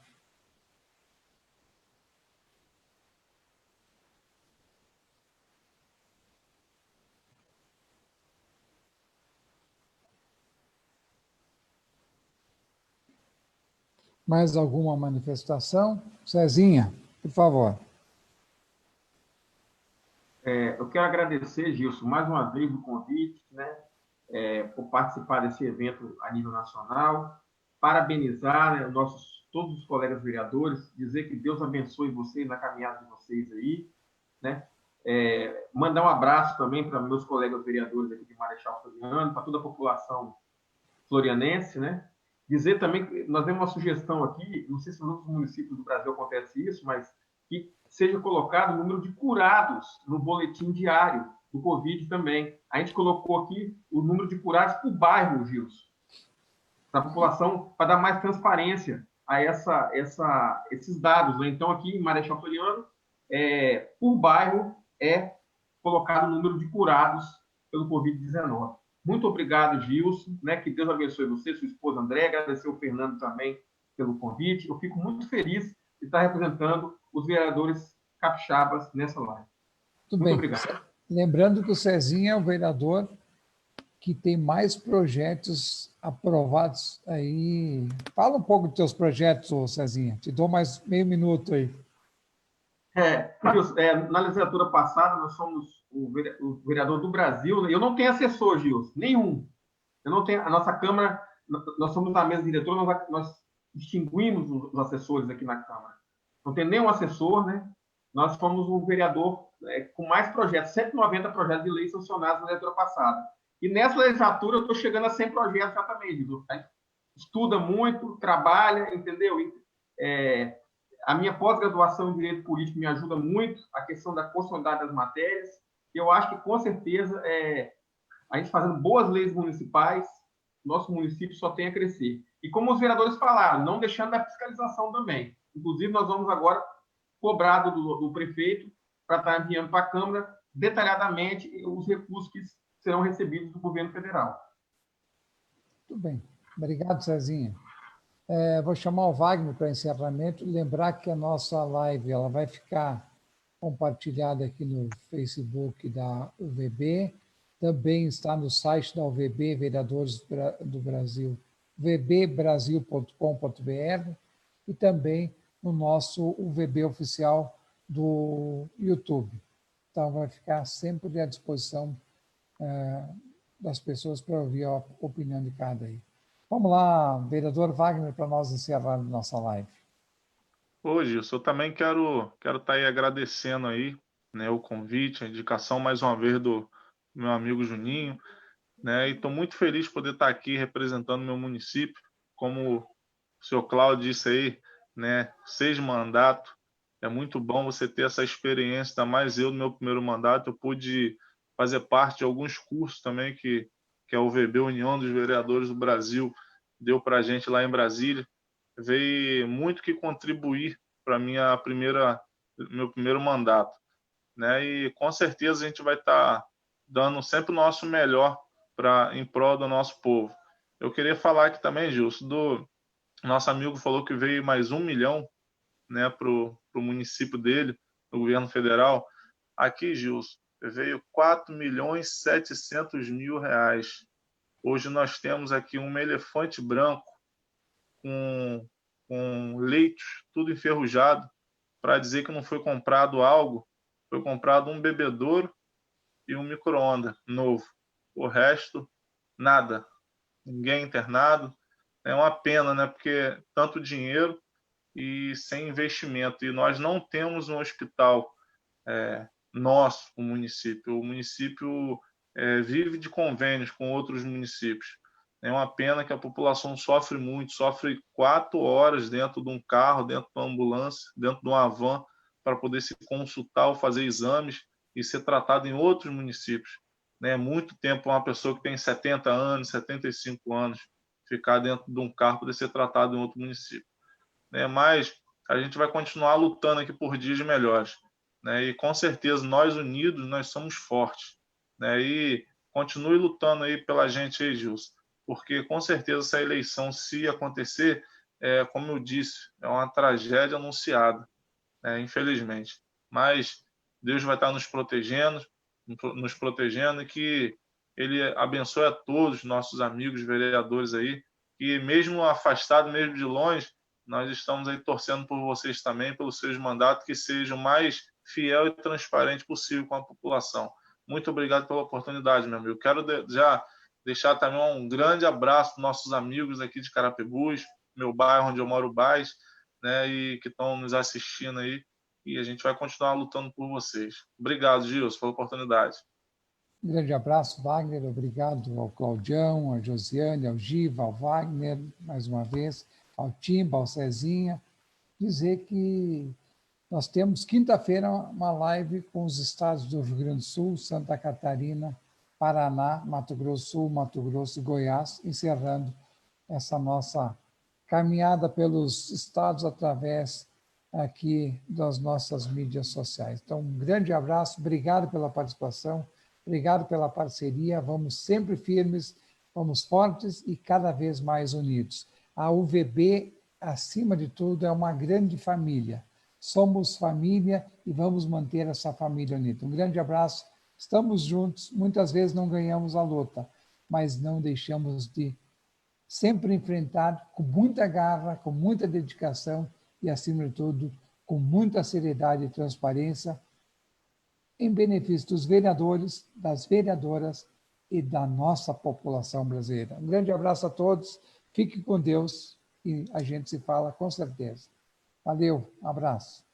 Mais alguma manifestação? Cezinha, por favor. Eu quero agradecer, Gilson, mais uma vez o convite, né, por participar desse evento a nível nacional, parabenizar, né, todos os colegas vereadores, dizer que Deus abençoe vocês na caminhada de vocês aí, né, mandar um abraço também para meus colegas vereadores aqui de Marechal Floriano, para toda a população florianense, né, dizer também que nós temos uma sugestão aqui, não sei se nos outros municípios do Brasil acontece isso, mas que seja colocado o número de curados no boletim diário do Covid também. A gente colocou aqui o número de curados por bairro, Gilson, para a população, para dar mais transparência a esses dados, né? Então, aqui em Marechal Floriano, por bairro é colocado o número de curados pelo Covid-19. Muito obrigado, Gilson, né? Que Deus abençoe você, sua esposa André, agradecer ao Fernando também pelo convite. Eu fico muito feliz de estar representando os vereadores capixabas nessa live. Muito Muito bem. obrigado. Lembrando que o Cezinha é o vereador que tem mais projetos aprovados aí. Fala um pouco dos teus projetos, Cezinha. Te dou mais meio minuto aí. Na legislatura passada, nós somos o vereador do Brasil. Eu não tenho assessor, Gilson, nenhum. Eu não tenho, a nossa Câmara, nós somos na mesa diretora, nós distinguimos os assessores aqui na Câmara. Não tem nenhum assessor, né? Nós fomos o vereador com mais projetos, 190 projetos de lei sancionados na legislatura passada. E nessa legislatura eu estou chegando a 100 projetos já também, Gilson. Estuda muito, trabalha, entendeu? A minha pós-graduação em Direito Político me ajuda muito, a questão da consolidade das matérias. Eu acho que, com certeza, a gente fazendo boas leis municipais, nosso município só tem a crescer. E como os vereadores falaram, não deixando a fiscalização também. Inclusive, nós vamos agora cobrar do prefeito para estar enviando para a Câmara detalhadamente os recursos que serão recebidos do governo federal. Muito bem. Obrigado, Cezinha. Vou chamar o Wagner para encerramento. Lembrar que a nossa live ela vai ficar compartilhada aqui no Facebook da UVB. Também está no site da UVB, Vereadores do Brasil, vbbrasil.com.br, e também no nosso UVB oficial do YouTube. Então, vai ficar sempre à disposição das pessoas para ouvir a opinião de cada aí. Vamos lá, vereador Wagner, para nós encerrar nossa live. Hoje, eu também quero estar aí agradecendo aí, né, o convite, a indicação mais uma vez do meu amigo Juninho, né, e estou muito feliz de poder estar aqui representando meu município, como o senhor Cláudio disse aí, né, 6 mandatos, é muito bom você ter essa experiência, ainda mais eu no meu primeiro mandato, eu pude fazer parte de alguns cursos também que a UVB, União dos Vereadores do Brasil, deu para a gente lá em Brasília. Veio muito que contribuir para meu primeiro mandato, né? E com certeza a gente vai estar dando sempre o nosso melhor em prol do nosso povo. Eu queria falar aqui também, Gilson, do nosso amigo falou que veio mais 1 milhão, né, para o município dele, do governo federal. Aqui, Gilson, veio 4.700.000 reais. Hoje nós temos aqui um elefante branco com leitos, tudo enferrujado, para dizer que não foi comprado algo, foi comprado um bebedouro e um micro-ondas novo. O resto, nada. Ninguém internado. É uma pena, né? Porque tanto dinheiro e sem investimento. E nós não temos um hospital nosso, o município. O município vive de convênios com outros municípios. É uma pena que a população sofre muito, sofre 4 horas dentro de um carro, dentro de uma ambulância, dentro de uma van, para poder se consultar ou fazer exames e ser tratado em outros municípios. É muito tempo uma pessoa que tem 70 anos, 75 anos, ficar dentro de um carro para poder ser tratado em outro município. Mas a gente vai continuar lutando aqui por dias melhores. E com certeza, nós unidos, nós somos fortes. E continue lutando aí pela gente aí, Gilson, porque com certeza essa eleição, se acontecer, como eu disse, é uma tragédia anunciada, infelizmente. Mas Deus vai estar nos protegendo e que Ele abençoe a todos os nossos amigos vereadores aí, que mesmo afastados, mesmo de longe, nós estamos aí torcendo por vocês também, pelos seus mandatos, que sejam o mais fiel e transparente possível com a população. Muito obrigado pela oportunidade, meu amigo. Quero já deixar também um grande abraço para nossos amigos aqui de Carapebus, meu bairro onde eu moro, Bás, e que estão nos assistindo aí. E a gente vai continuar lutando por vocês. Obrigado, Gilson, pela oportunidade. Um grande abraço, Wagner. Obrigado ao Claudião, à Josiane, ao Giva, ao Wagner, mais uma vez, ao Timba, ao Cezinha. Dizer que nós temos quinta-feira uma live com os estados do Rio Grande do Sul, Santa Catarina, Paraná, Mato Grosso do Sul, Mato Grosso e Goiás, encerrando essa nossa caminhada pelos estados através aqui das nossas mídias sociais. Então, um grande abraço, obrigado pela participação, obrigado pela parceria, vamos sempre firmes, vamos fortes e cada vez mais unidos. A UVB, acima de tudo, é uma grande família. Somos família e vamos manter essa família unida. Um grande abraço, estamos juntos, muitas vezes não ganhamos a luta, mas não deixamos de sempre enfrentar com muita garra, com muita dedicação e, acima de tudo, com muita seriedade e transparência, em benefício dos vereadores, das vereadoras e da nossa população brasileira. Um grande abraço a todos, fique com Deus e a gente se fala com certeza. Valeu, um abraço.